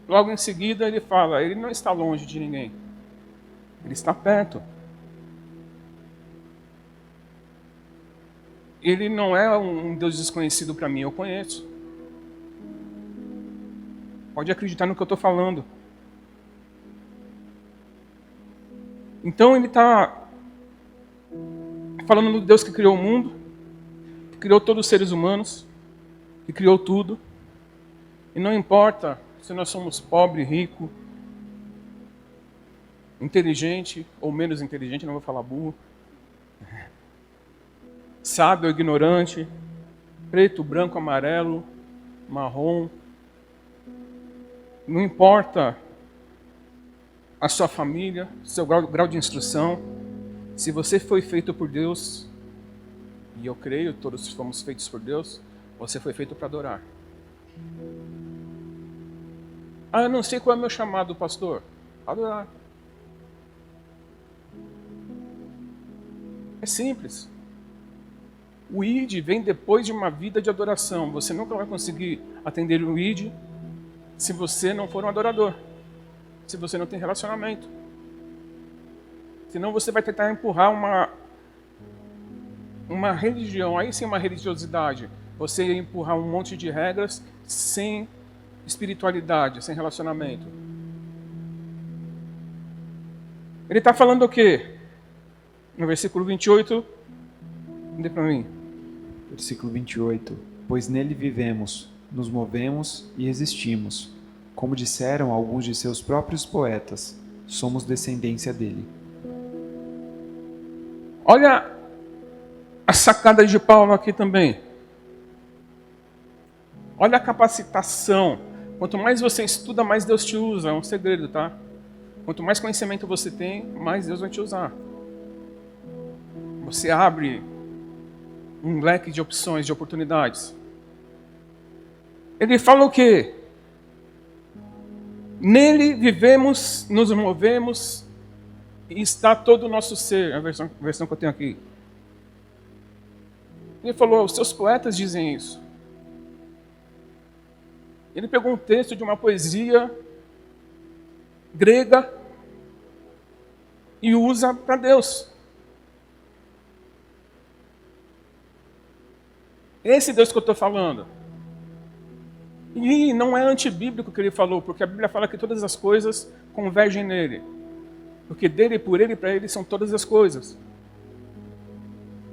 logo em seguida, ele fala, ele não está longe de ninguém. Ele está perto. Ele não é um Deus desconhecido para mim, eu conheço. Pode acreditar no que eu estou falando. Então ele está falando do Deus que criou o mundo, que criou todos os seres humanos, que criou tudo. E não importa se nós somos pobre, rico, inteligente ou menos inteligente, não vou falar burro, sábio ou ignorante, preto, branco, amarelo, marrom. Não importa a sua família, seu grau de instrução. Se você foi feito por Deus, e eu creio, todos fomos feitos por Deus, você foi feito para adorar. Ah, eu não sei qual é o meu chamado, pastor. Adorar. É simples. O ID vem depois de uma vida de adoração. Você nunca vai conseguir atender o ID se você não for um adorador. Se você não tem relacionamento. Senão você vai tentar empurrar uma religião, aí sim uma religiosidade. Você ia empurrar um monte de regras sem espiritualidade, sem relacionamento. Ele está falando o quê? No versículo 28, dê para mim. Versículo 28. Pois nele vivemos, nos movemos e existimos. Como disseram alguns de seus próprios poetas, somos descendência dele. Olha a sacada de Paulo aqui também. Olha a capacitação. Quanto mais você estuda, mais Deus te usa. É um segredo, tá? Quanto mais conhecimento você tem, mais Deus vai te usar. Você abre um leque de opções, de oportunidades. Ele fala o quê? Nele vivemos, nos movemos e está todo o nosso ser. É a versão que eu tenho aqui. Ele falou, os seus poetas dizem isso. Ele pegou um texto de uma poesia grega e usa para Deus. Esse Deus que eu estou falando. E não é antibíblico o que ele falou, porque a Bíblia fala que todas as coisas convergem nele. Porque dele, por ele e para ele são todas as coisas.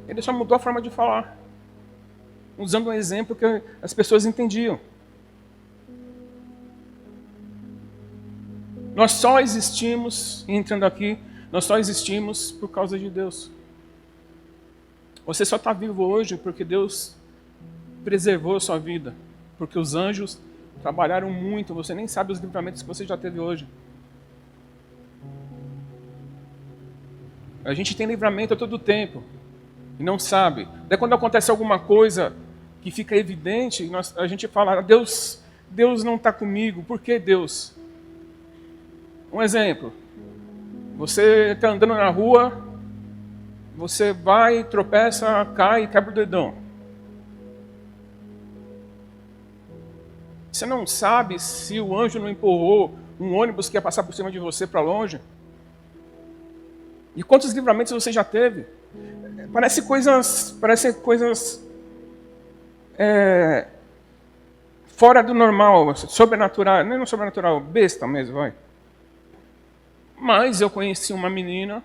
Ele só mudou a forma de falar, usando um exemplo que as pessoas entendiam. Nós só existimos, entrando aqui, nós só existimos por causa de Deus. Você só está vivo hoje porque Deus preservou a sua vida. Porque os anjos trabalharam muito, você nem sabe os livramentos que você já teve hoje. A gente tem livramento a todo tempo e não sabe. Daí quando acontece alguma coisa que fica evidente, a gente fala, Deus não está comigo. Por que Deus? Um exemplo. Você está andando na rua, você vai, tropeça, cai e quebra o dedão. Você não sabe se o anjo não empurrou um ônibus que ia passar por cima de você para longe? E quantos livramentos você já teve? Parece coisas fora do normal, sobrenatural, não sobrenatural, besta mesmo, vai. Mas eu conheci uma menina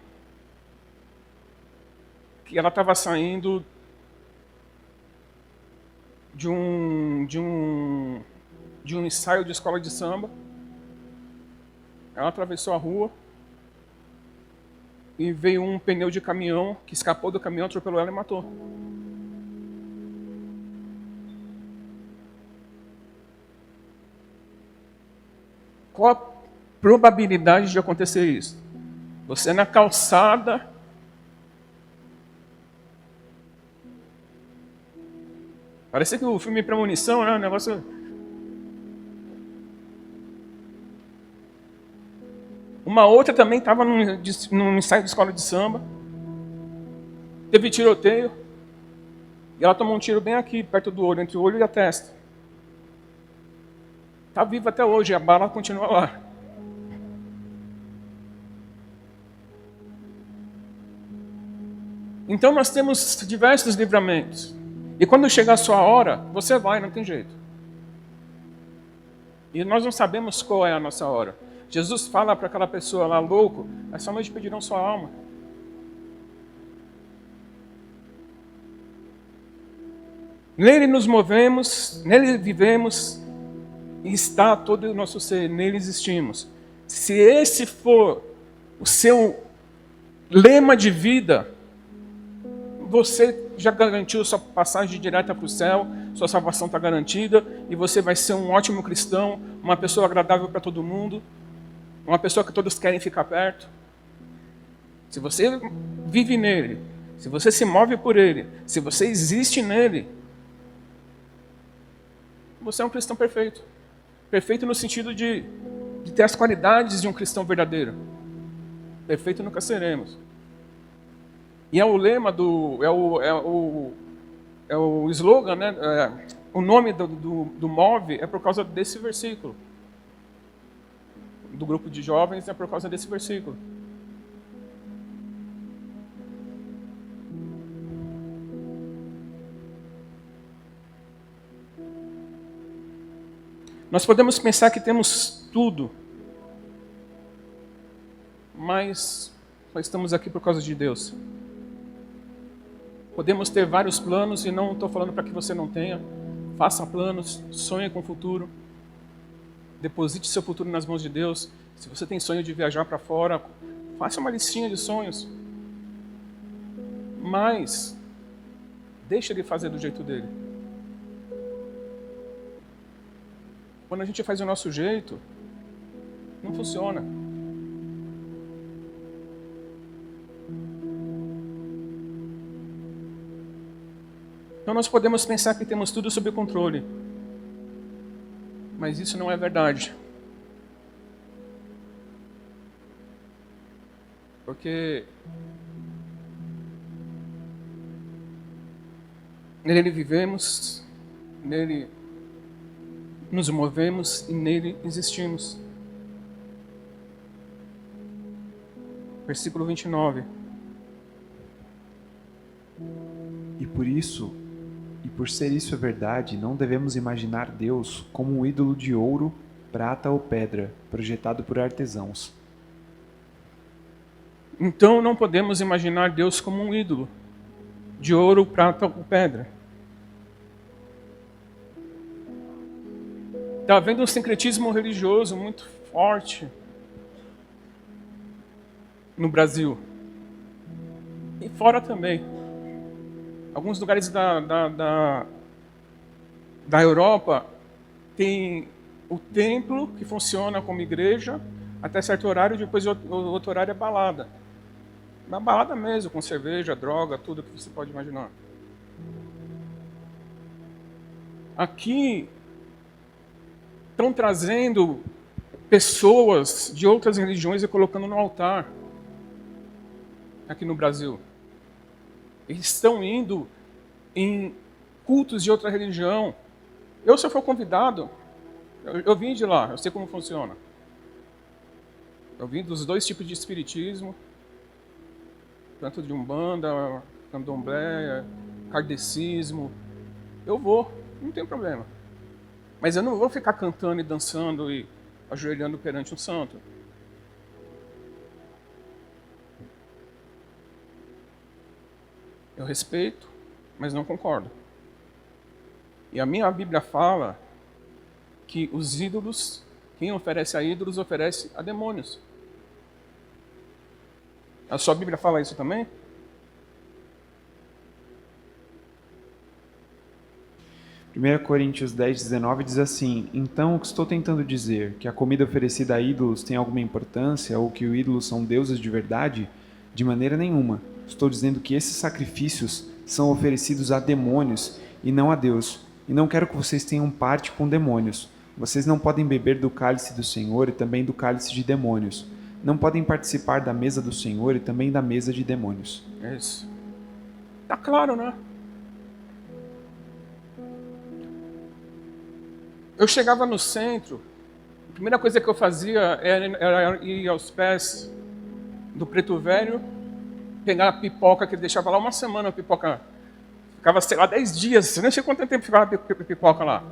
que ela estava saindo de um ensaio de escola de samba. Ela atravessou a rua e veio um pneu de caminhão que escapou do caminhão, atropelou ela e matou. Qual a probabilidade de acontecer isso? Você na calçada, parece que o filme Premonição, né? O negócio. Uma outra também estava num ensaio de escola de samba. Teve tiroteio. E ela tomou um tiro bem aqui, perto do olho, entre o olho e a testa. Está viva até hoje, a bala continua lá. Então nós temos diversos livramentos. E quando chegar a sua hora, você vai, não tem jeito. E nós não sabemos qual é a nossa hora. Jesus fala para aquela pessoa lá, louco, essa noite pedirão sua alma. Nele nos movemos, nele vivemos, e está todo o nosso ser, nele existimos. Se esse for o seu lema de vida, você já garantiu sua passagem direta para o céu, sua salvação está garantida, e você vai ser um ótimo cristão, uma pessoa agradável para todo mundo, uma pessoa que todos querem ficar perto. Se você vive nele, se você se move por ele, se você existe nele, você é um cristão perfeito. Perfeito no sentido de ter as qualidades de um cristão verdadeiro. Perfeito nunca seremos. E é o lema é o slogan, né? O nome do MOVE é por causa desse versículo. Do grupo de jovens é por causa desse versículo. Nós podemos pensar que temos tudo, mas nós estamos aqui por causa de Deus. Podemos ter vários planos, e não estou falando para que você não tenha. Faça planos, sonhe com o futuro. Deposite seu futuro nas mãos de Deus. Se você tem sonho de viajar para fora, faça uma listinha de sonhos. Mas deixe ele fazer do jeito dele. Quando a gente faz do nosso jeito, não funciona. Então nós podemos pensar que temos tudo sob controle. Mas isso não é verdade. Porque nele vivemos, nele nos movemos e nele existimos. Versículo 29. E por isso, e por ser isso a verdade, não devemos imaginar Deus como um ídolo de ouro, prata ou pedra, projetado por artesãos. Então não podemos imaginar Deus como um ídolo de ouro, prata ou pedra. Está havendo um sincretismo religioso muito forte no Brasil. E fora também. Alguns lugares da Europa tem o templo que funciona como igreja até certo horário, depois o outro horário é balada. Uma balada mesmo, com cerveja, droga, tudo que você pode imaginar. Aqui estão trazendo pessoas de outras religiões e colocando no altar. Aqui no Brasil. Eles estão indo em cultos de outra religião. Eu, se eu for convidado, eu vim de lá, eu sei como funciona. Eu vim dos dois tipos de espiritismo, tanto de Umbanda, Candomblé, Kardecismo. Eu vou, não tem problema. Mas eu não vou ficar cantando e dançando e ajoelhando perante um santo. Eu respeito, mas não concordo. E a minha Bíblia fala que os ídolos, quem oferece a ídolos, oferece a demônios. A sua Bíblia fala isso também? Primeira Coríntios 10:19 diz assim: Então, o que estou tentando dizer? Que a comida oferecida a ídolos tem alguma importância ou que os ídolos são deuses de verdade? De maneira nenhuma. Estou dizendo que esses sacrifícios são oferecidos a demônios e não a Deus. E não quero que vocês tenham parte com demônios. Vocês não podem beber do cálice do Senhor e também do cálice de demônios. Não podem participar da mesa do Senhor e também da mesa de demônios. É isso. Tá claro, né? Eu chegava no centro, a primeira coisa que eu fazia era ir aos pés do Preto Velho, pegar a pipoca que ele deixava lá uma semana, a pipoca ficava, sei lá, 10 dias, você nem sei quanto tempo ficava a pipoca lá.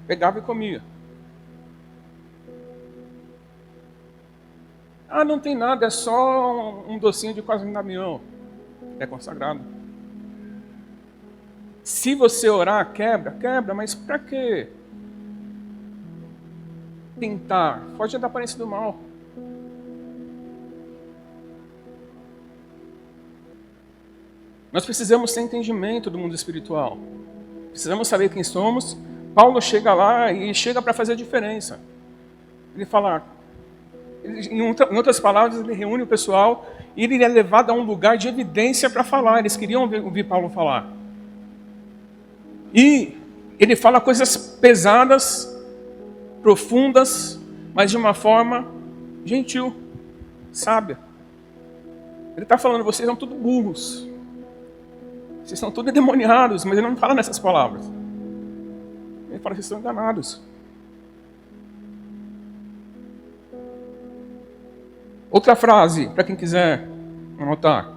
Pegava e comia. Ah, não tem nada, é só um docinho de Cosme e Damião. É consagrado. Se você orar, quebra, mas para quê? Tentar, foge da aparência do mal. Nós precisamos ter entendimento do mundo espiritual. Precisamos saber quem somos. Paulo chega lá e chega para fazer a diferença. Ele fala, em outras palavras, ele reúne o pessoal e ele é levado a um lugar de evidência para falar. Eles queriam ouvir Paulo falar. E ele fala coisas pesadas, profundas, mas de uma forma gentil, sábia. Ele está falando, vocês são tudo burros. Vocês são tudo endemoniados, mas ele não fala nessas palavras. Ele fala, vocês estão enganados. Outra frase, para quem quiser anotar.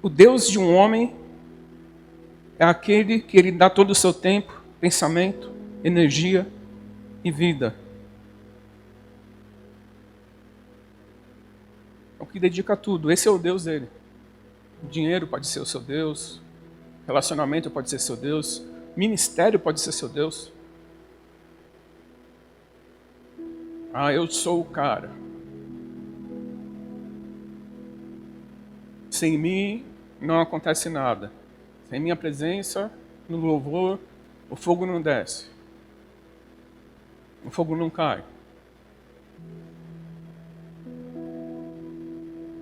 O Deus de um homem é aquele que ele dá todo o seu tempo, pensamento, energia e vida. É o que dedica tudo. Esse é o Deus dele. O dinheiro pode ser o seu Deus. Relacionamento pode ser seu Deus. Ministério pode ser seu Deus. Ah, eu sou o cara. Sem mim não acontece nada. Sem minha presença, no louvor, o fogo não desce. O fogo não cai.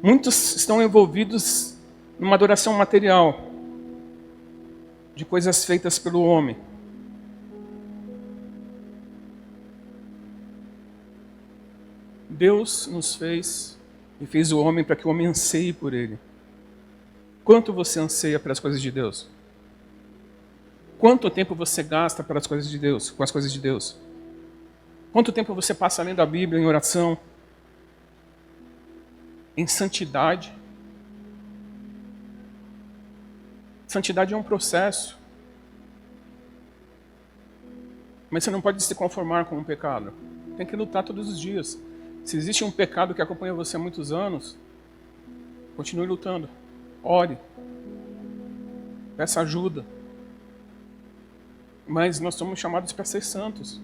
Muitos estão envolvidos numa adoração material, de coisas feitas pelo homem. Deus nos fez e fez o homem para que o homem anseie por ele. Quanto você anseia pelas coisas de Deus? Quanto tempo você gasta pelas coisas de Deus, com as coisas de Deus? Quanto tempo você passa lendo a Bíblia em oração? Em santidade? Santidade é um processo. Mas você não pode se conformar com um pecado. Tem que lutar todos os dias. Se existe um pecado que acompanha você há muitos anos, continue lutando. Ore. Peça ajuda. Mas nós somos chamados para ser santos.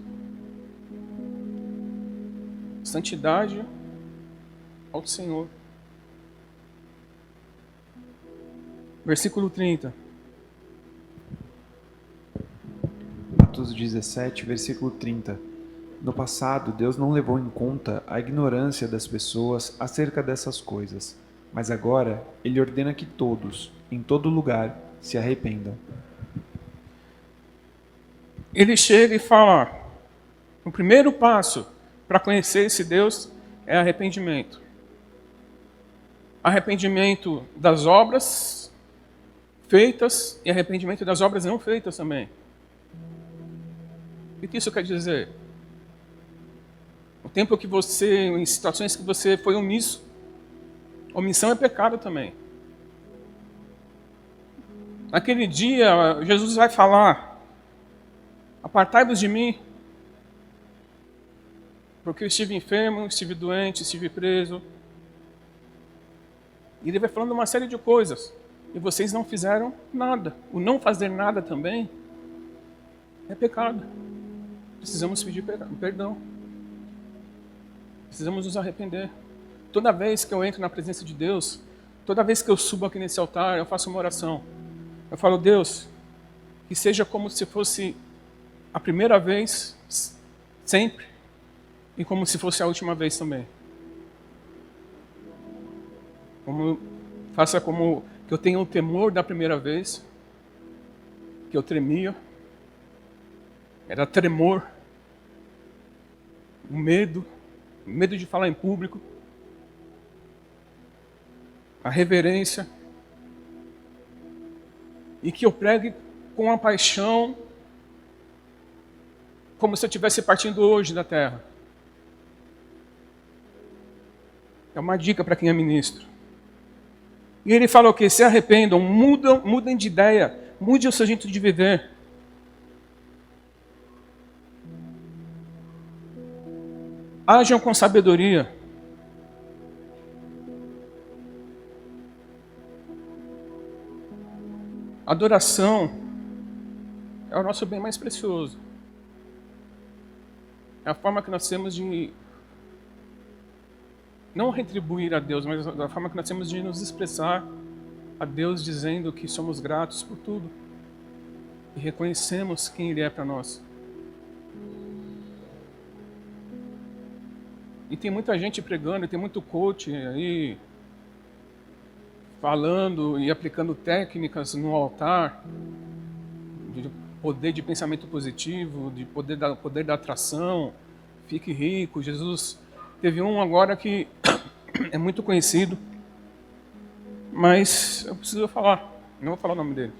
Santidade ao Senhor. Versículo 30. Atos 17, versículo 30. No passado, Deus não levou em conta a ignorância das pessoas acerca dessas coisas, mas agora Ele ordena que todos, em todo lugar, se arrependam. Ele chega e fala, o primeiro passo para conhecer esse Deus é arrependimento. Arrependimento das obras feitas e arrependimento das obras não feitas também. O que isso quer dizer? O tempo que você, em situações que você foi omisso. Omissão é pecado também. Naquele dia, Jesus vai falar, apartai-vos de mim, porque eu estive enfermo, estive doente, estive preso. E ele vai falando uma série de coisas. E vocês não fizeram nada. O não fazer nada também é pecado. Precisamos pedir perdão. Precisamos nos arrepender. Toda vez que eu entro na presença de Deus, toda vez que eu subo aqui nesse altar, eu faço uma oração. Eu falo, Deus, que seja como se fosse a primeira vez, sempre, e como se fosse a última vez também. Faça como que eu tenha o temor da primeira vez, que eu tremia, era tremor, o medo de falar em público, a reverência, e que eu pregue com a paixão, como se eu estivesse partindo hoje da terra. É uma dica para quem é ministro. E ele fala o quê? Se arrependam, mudem de ideia, mude o seu jeito de viver. Ajam com sabedoria. Adoração é o nosso bem mais precioso. É a forma que nós temos de não retribuir a Deus, mas a forma que nós temos de nos expressar a Deus dizendo que somos gratos por tudo e reconhecemos quem Ele é para nós. E tem muita gente pregando, tem muito coach aí falando e aplicando técnicas no altar de poder de pensamento positivo, de poder da atração, fique rico. Jesus teve um agora que é muito conhecido, mas eu preciso falar, não vou falar o nome dele.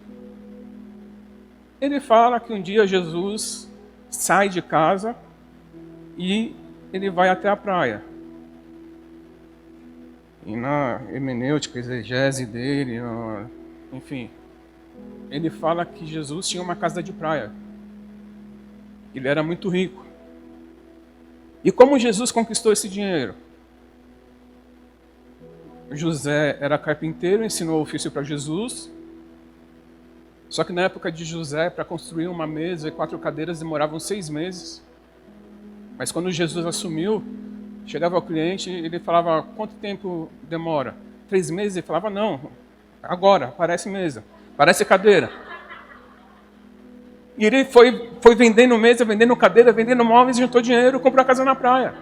Ele fala que um dia Jesus sai de casa e ele vai até a praia. E na hermenêutica, exegese dele, enfim, ele fala que Jesus tinha uma casa de praia. Ele era muito rico. E como Jesus conquistou esse dinheiro? José era carpinteiro, ensinou o ofício para Jesus. Só que na época de José, para construir uma mesa e 4 cadeiras demoravam 6 meses. Mas quando Jesus assumiu, chegava ao cliente e ele falava, quanto tempo demora? 3 meses? Ele falava, não, agora, parece mesa, parece cadeira. E ele foi vendendo mesa, vendendo cadeira, vendendo móveis, juntou dinheiro, comprou a casa na praia.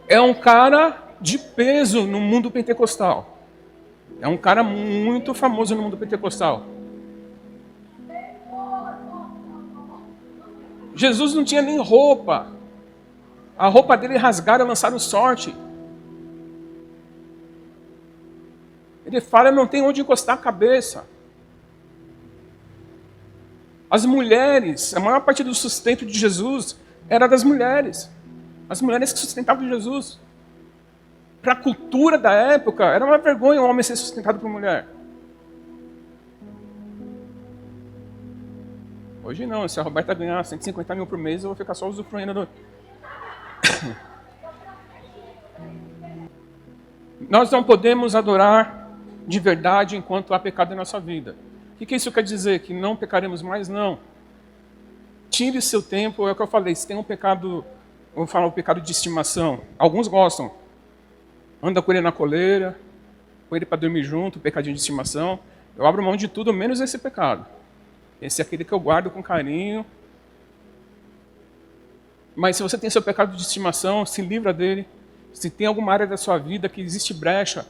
É um cara de peso no mundo pentecostal. É um cara muito famoso no mundo pentecostal. Jesus não tinha nem roupa. A roupa dele rasgaram, lançaram sorte. Ele fala, não tem onde encostar a cabeça. As mulheres, a maior parte do sustento de Jesus era das mulheres. As mulheres que sustentavam Jesus. Para a cultura da época, era uma vergonha um homem ser sustentado por mulher. Hoje não, se a Roberta ganhar 150 mil por mês, eu vou ficar só usufruindo do... Nós não podemos adorar de verdade enquanto há pecado em nossa vida. O que isso quer dizer? Que não pecaremos mais? Não. Tire seu tempo, é o que eu falei, se tem um pecado, vou falar o pecado de estimação. Alguns gostam. Anda com ele na coleira, põe ele para dormir junto, pecadinho de estimação. Eu abro mão de tudo, menos esse pecado. Esse é aquele que eu guardo com carinho. Mas se você tem seu pecado de estimação, se livra dele. Se tem alguma área da sua vida que existe brecha,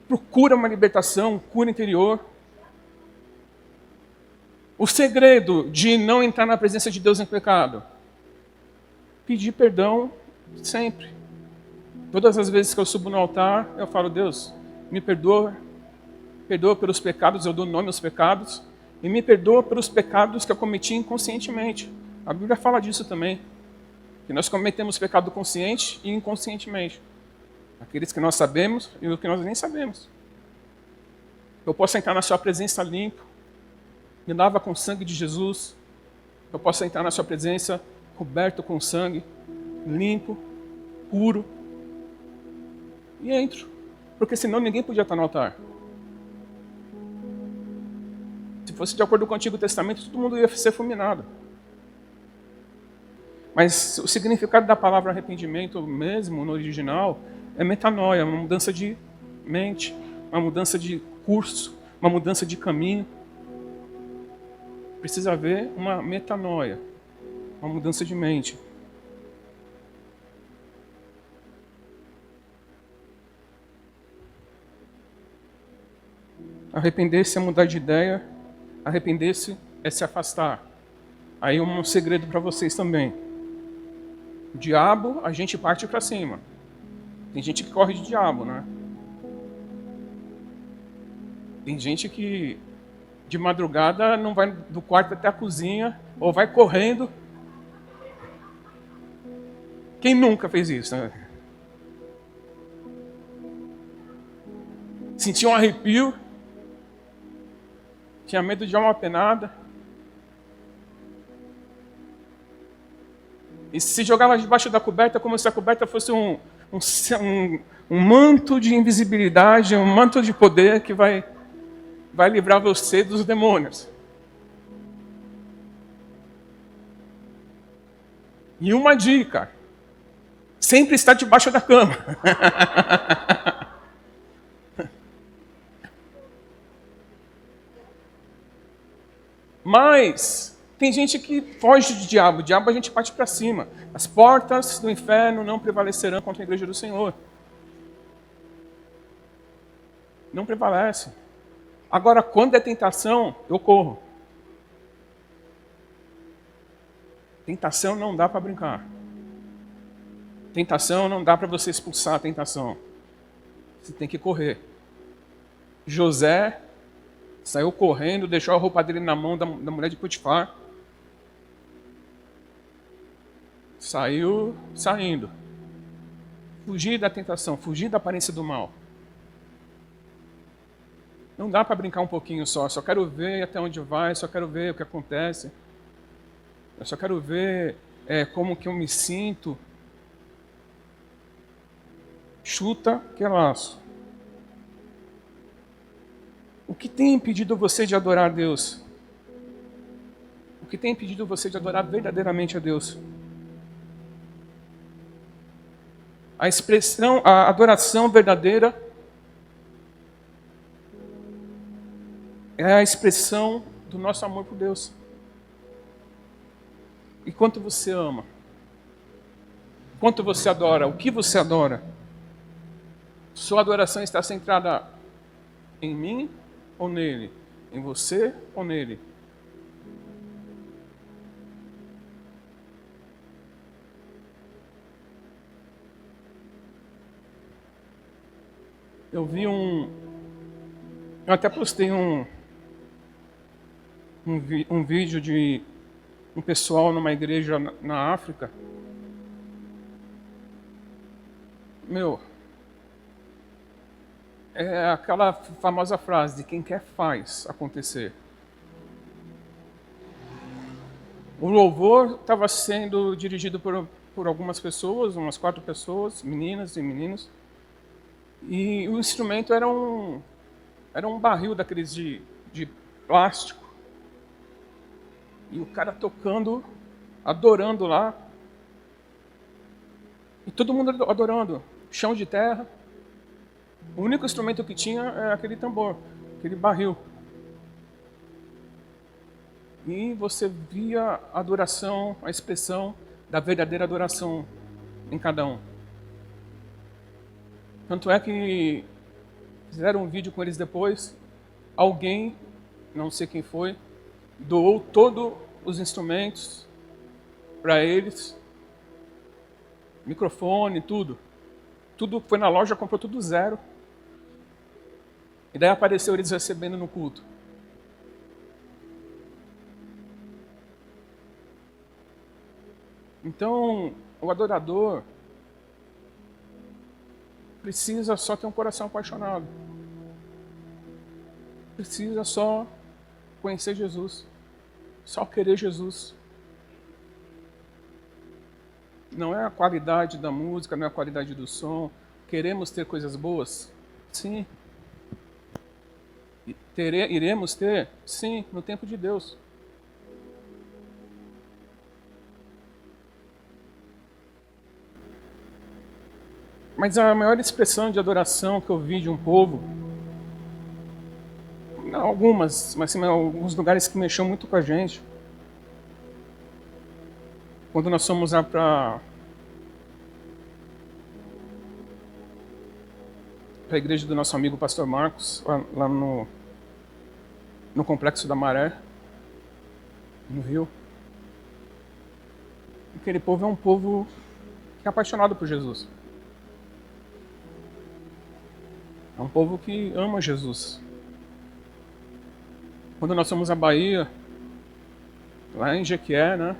procura uma libertação, cura interior. O segredo de não entrar na presença de Deus em pecado? Pedir perdão sempre. Todas as vezes que eu subo no altar, eu falo, Deus, me perdoa pelos pecados, eu dou nome aos pecados, e me perdoa pelos pecados que eu cometi inconscientemente. A Bíblia fala disso também, que nós cometemos pecado consciente e inconscientemente. Aqueles que nós sabemos e os que nós nem sabemos. Eu posso entrar na sua presença limpo, me lava com o sangue de Jesus. Eu posso entrar na sua presença coberto com sangue, limpo, puro. e entro. Porque senão ninguém podia estar no altar. Se fosse de acordo com o Antigo Testamento, todo mundo ia ser fulminado. Mas o significado da palavra arrependimento mesmo, no original, é metanoia, uma mudança de mente, uma mudança de curso, uma mudança de caminho. Precisa haver uma metanoia, uma mudança de mente. Arrepender-se é mudar de ideia, arrepender-se é se afastar. Aí um segredo para vocês também. O diabo, a gente parte para cima. Tem gente que corre de diabo, né? Tem gente que de madrugada não vai do quarto até a cozinha, ou vai correndo. Quem nunca fez isso, né? Sentia um arrepio, tinha medo de dar uma penada. E se jogava debaixo da coberta como se a coberta fosse um manto de invisibilidade, um manto de poder que vai livrar você dos demônios. E uma dica: sempre está debaixo da cama. Mas tem gente que foge de diabo. O diabo a gente parte para cima. As portas do inferno não prevalecerão contra a igreja do Senhor. Não prevalece. Agora, quando é tentação, eu corro. Tentação não dá para brincar. Tentação não dá para você expulsar a tentação. Você tem que correr. José saiu correndo, deixou a roupa dele na mão da mulher de Potifar. Saindo. Fugir da tentação, fugir da aparência do mal. Não dá para brincar um pouquinho só quero ver até onde vai, só quero ver o que acontece. Eu só quero ver como que eu me sinto. Chuta que é laço. O que tem impedido você de adorar a Deus? O que tem impedido você de adorar verdadeiramente a Deus? A adoração verdadeira é a expressão do nosso amor por Deus. E quanto você ama? Quanto você adora? O que você adora? Sua adoração está centrada em mim ou nele? Em você ou nele? Eu vi eu até postei um vídeo de um pessoal numa igreja na África. É aquela famosa frase de quem quer faz acontecer. O louvor estava sendo dirigido por algumas pessoas, umas 4 pessoas, meninas e meninos. E o instrumento era um barril daqueles de plástico. E o cara tocando, adorando lá. E todo mundo adorando. Chão de terra. O único instrumento que tinha é aquele tambor, aquele barril. E você via a adoração, a expressão da verdadeira adoração em cada um. Tanto é que fizeram um vídeo com eles depois. Alguém, não sei quem foi, doou todos os instrumentos para eles. Microfone, tudo. Tudo foi na loja, comprou tudo zero. E daí apareceu eles recebendo no culto. Então, o adorador precisa só ter um coração apaixonado. Precisa só conhecer Jesus. Só querer Jesus. Não é a qualidade da música, não é a qualidade do som. Queremos ter coisas boas? Sim. Iremos ter? Sim, no tempo de Deus. Mas a maior expressão de adoração que eu vi de um povo, não algumas, mas sim, alguns lugares que mexeu muito com a gente, quando nós fomos lá para a igreja do nosso amigo Pastor Marcos, lá no Complexo da Maré, no Rio. Aquele povo é um povo que é apaixonado por Jesus. É um povo que ama Jesus. Quando nós fomos à Bahia, lá em Jequié, né?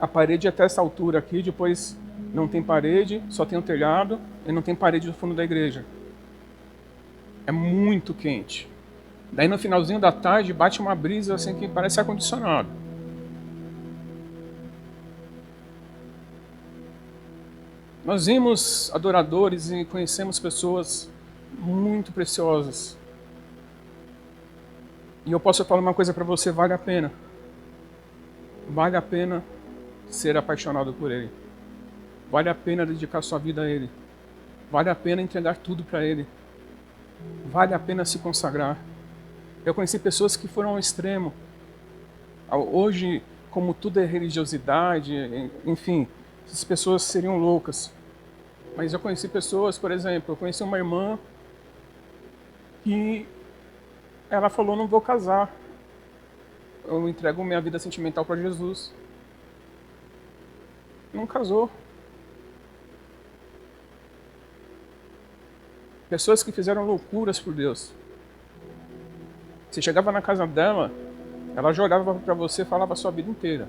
A parede até essa altura aqui, depois não tem parede, só tem o telhado e não tem parede no fundo da igreja. É muito quente. Daí no finalzinho da tarde bate uma brisa assim que parece ar-condicionado. Nós vimos adoradores e conhecemos pessoas muito preciosas. E eu posso falar uma coisa para você, vale a pena. Vale a pena ser apaixonado por Ele. Vale a pena dedicar sua vida a Ele. Vale a pena entregar tudo para Ele. Vale a pena se consagrar. Eu conheci pessoas que foram ao extremo. Hoje, como tudo é religiosidade, enfim, essas pessoas seriam loucas. Mas eu conheci pessoas, por exemplo, eu conheci uma irmã que ela falou, não vou casar. Eu entrego minha vida sentimental para Jesus. Não casou. Pessoas que fizeram loucuras por Deus. Você chegava na casa dela, ela jogava para você e falava a sua vida inteira.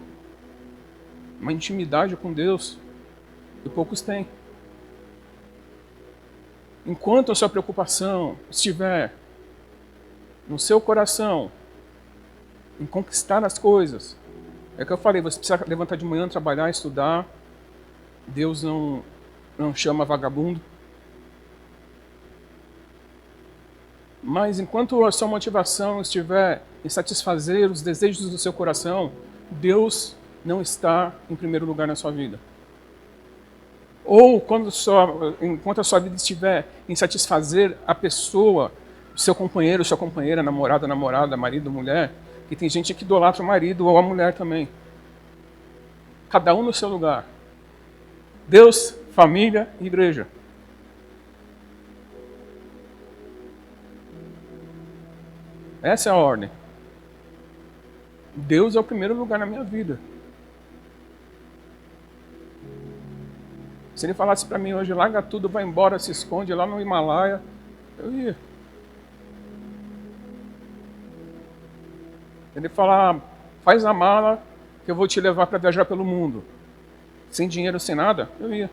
Uma intimidade com Deus que poucos têm. Enquanto a sua preocupação estiver no seu coração, em conquistar as coisas, é o que eu falei, você precisa levantar de manhã, trabalhar, estudar. Deus não chama vagabundo. Mas enquanto a sua motivação estiver em satisfazer os desejos do seu coração, Deus não está em primeiro lugar na sua vida. Ou enquanto a sua vida estiver em satisfazer a pessoa, o seu companheiro, sua companheira, namorada, marido, mulher, que tem gente que idolatra o marido ou a mulher também. Cada um no seu lugar. Deus, família e igreja. Essa é a ordem. Deus é o primeiro lugar na minha vida. Se ele falasse para mim hoje, larga tudo, vai embora, se esconde lá no Himalaia, eu ia. Ele falar, faz a mala que eu vou te levar para viajar pelo mundo. Sem dinheiro, sem nada, eu ia.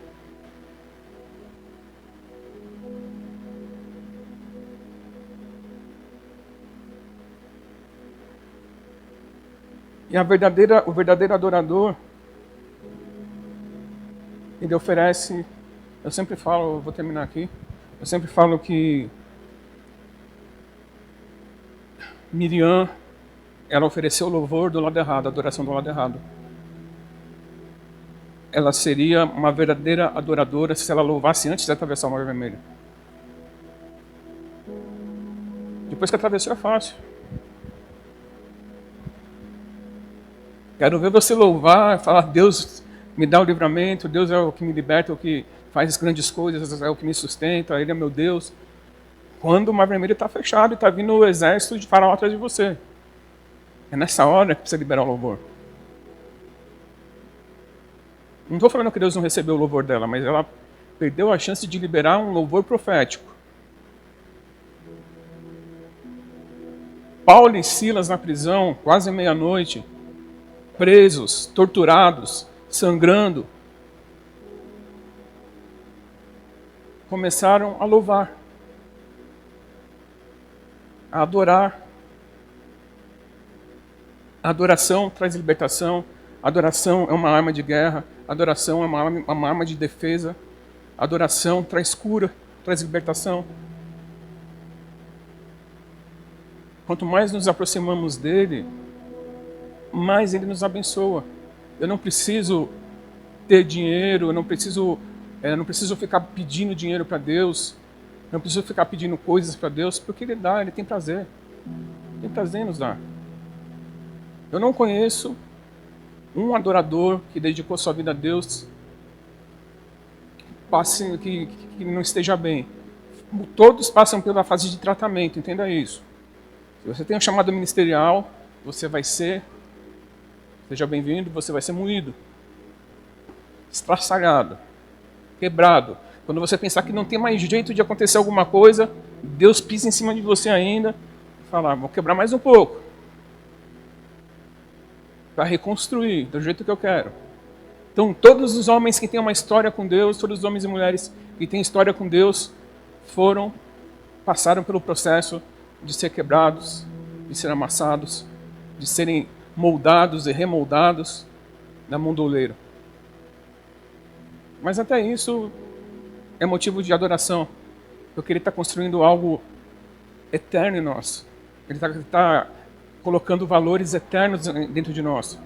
E o verdadeiro adorador, ele oferece, eu sempre falo, eu vou terminar aqui, eu sempre falo que Miriam, ela ofereceu o louvor do lado errado, a adoração do lado errado. Ela seria uma verdadeira adoradora se ela louvasse antes de atravessar o Mar Vermelho. Depois que atravessou é fácil. Quero ver você louvar, falar, Deus me dá o livramento, Deus é o que me liberta, é o que faz as grandes coisas, é o que me sustenta, Ele é meu Deus. Quando o Mar Vermelho está fechado e está vindo o exército de Faraó atrás de você. É nessa hora que precisa liberar o louvor. Não estou falando que Deus não recebeu o louvor dela, mas ela perdeu a chance de liberar um louvor profético. Paulo e Silas na prisão, quase meia-noite, presos, torturados, sangrando, começaram a louvar, a adorar. A adoração traz libertação, Adoração é uma arma de guerra, adoração é uma arma de defesa, adoração traz cura, traz libertação. Quanto mais nos aproximamos dele, mais ele nos abençoa. Eu não preciso ter dinheiro, eu não preciso ficar pedindo dinheiro para Deus, não preciso ficar pedindo coisas para Deus, porque ele dá, ele tem prazer. Tem prazer em nos dar. Eu não conheço um adorador que dedicou sua vida a Deus que não esteja bem. Todos passam pela fase de tratamento, entenda isso. Se você tem um chamado ministerial, você vai ser, seja bem-vindo, você vai ser moído, estraçalhado, quebrado. Quando você pensar que não tem mais jeito de acontecer alguma coisa, Deus pisa em cima de você ainda e fala, vou quebrar mais um pouco. Para reconstruir do jeito que eu quero. Então, todos os homens que têm uma história com Deus, todos os homens e mulheres que têm história com Deus, passaram pelo processo de ser quebrados, de ser amassados, de serem moldados e remoldados na mão do oleiro. Mas até isso é motivo de adoração, porque ele está construindo algo eterno em nós. Ele está colocando valores eternos dentro de nós.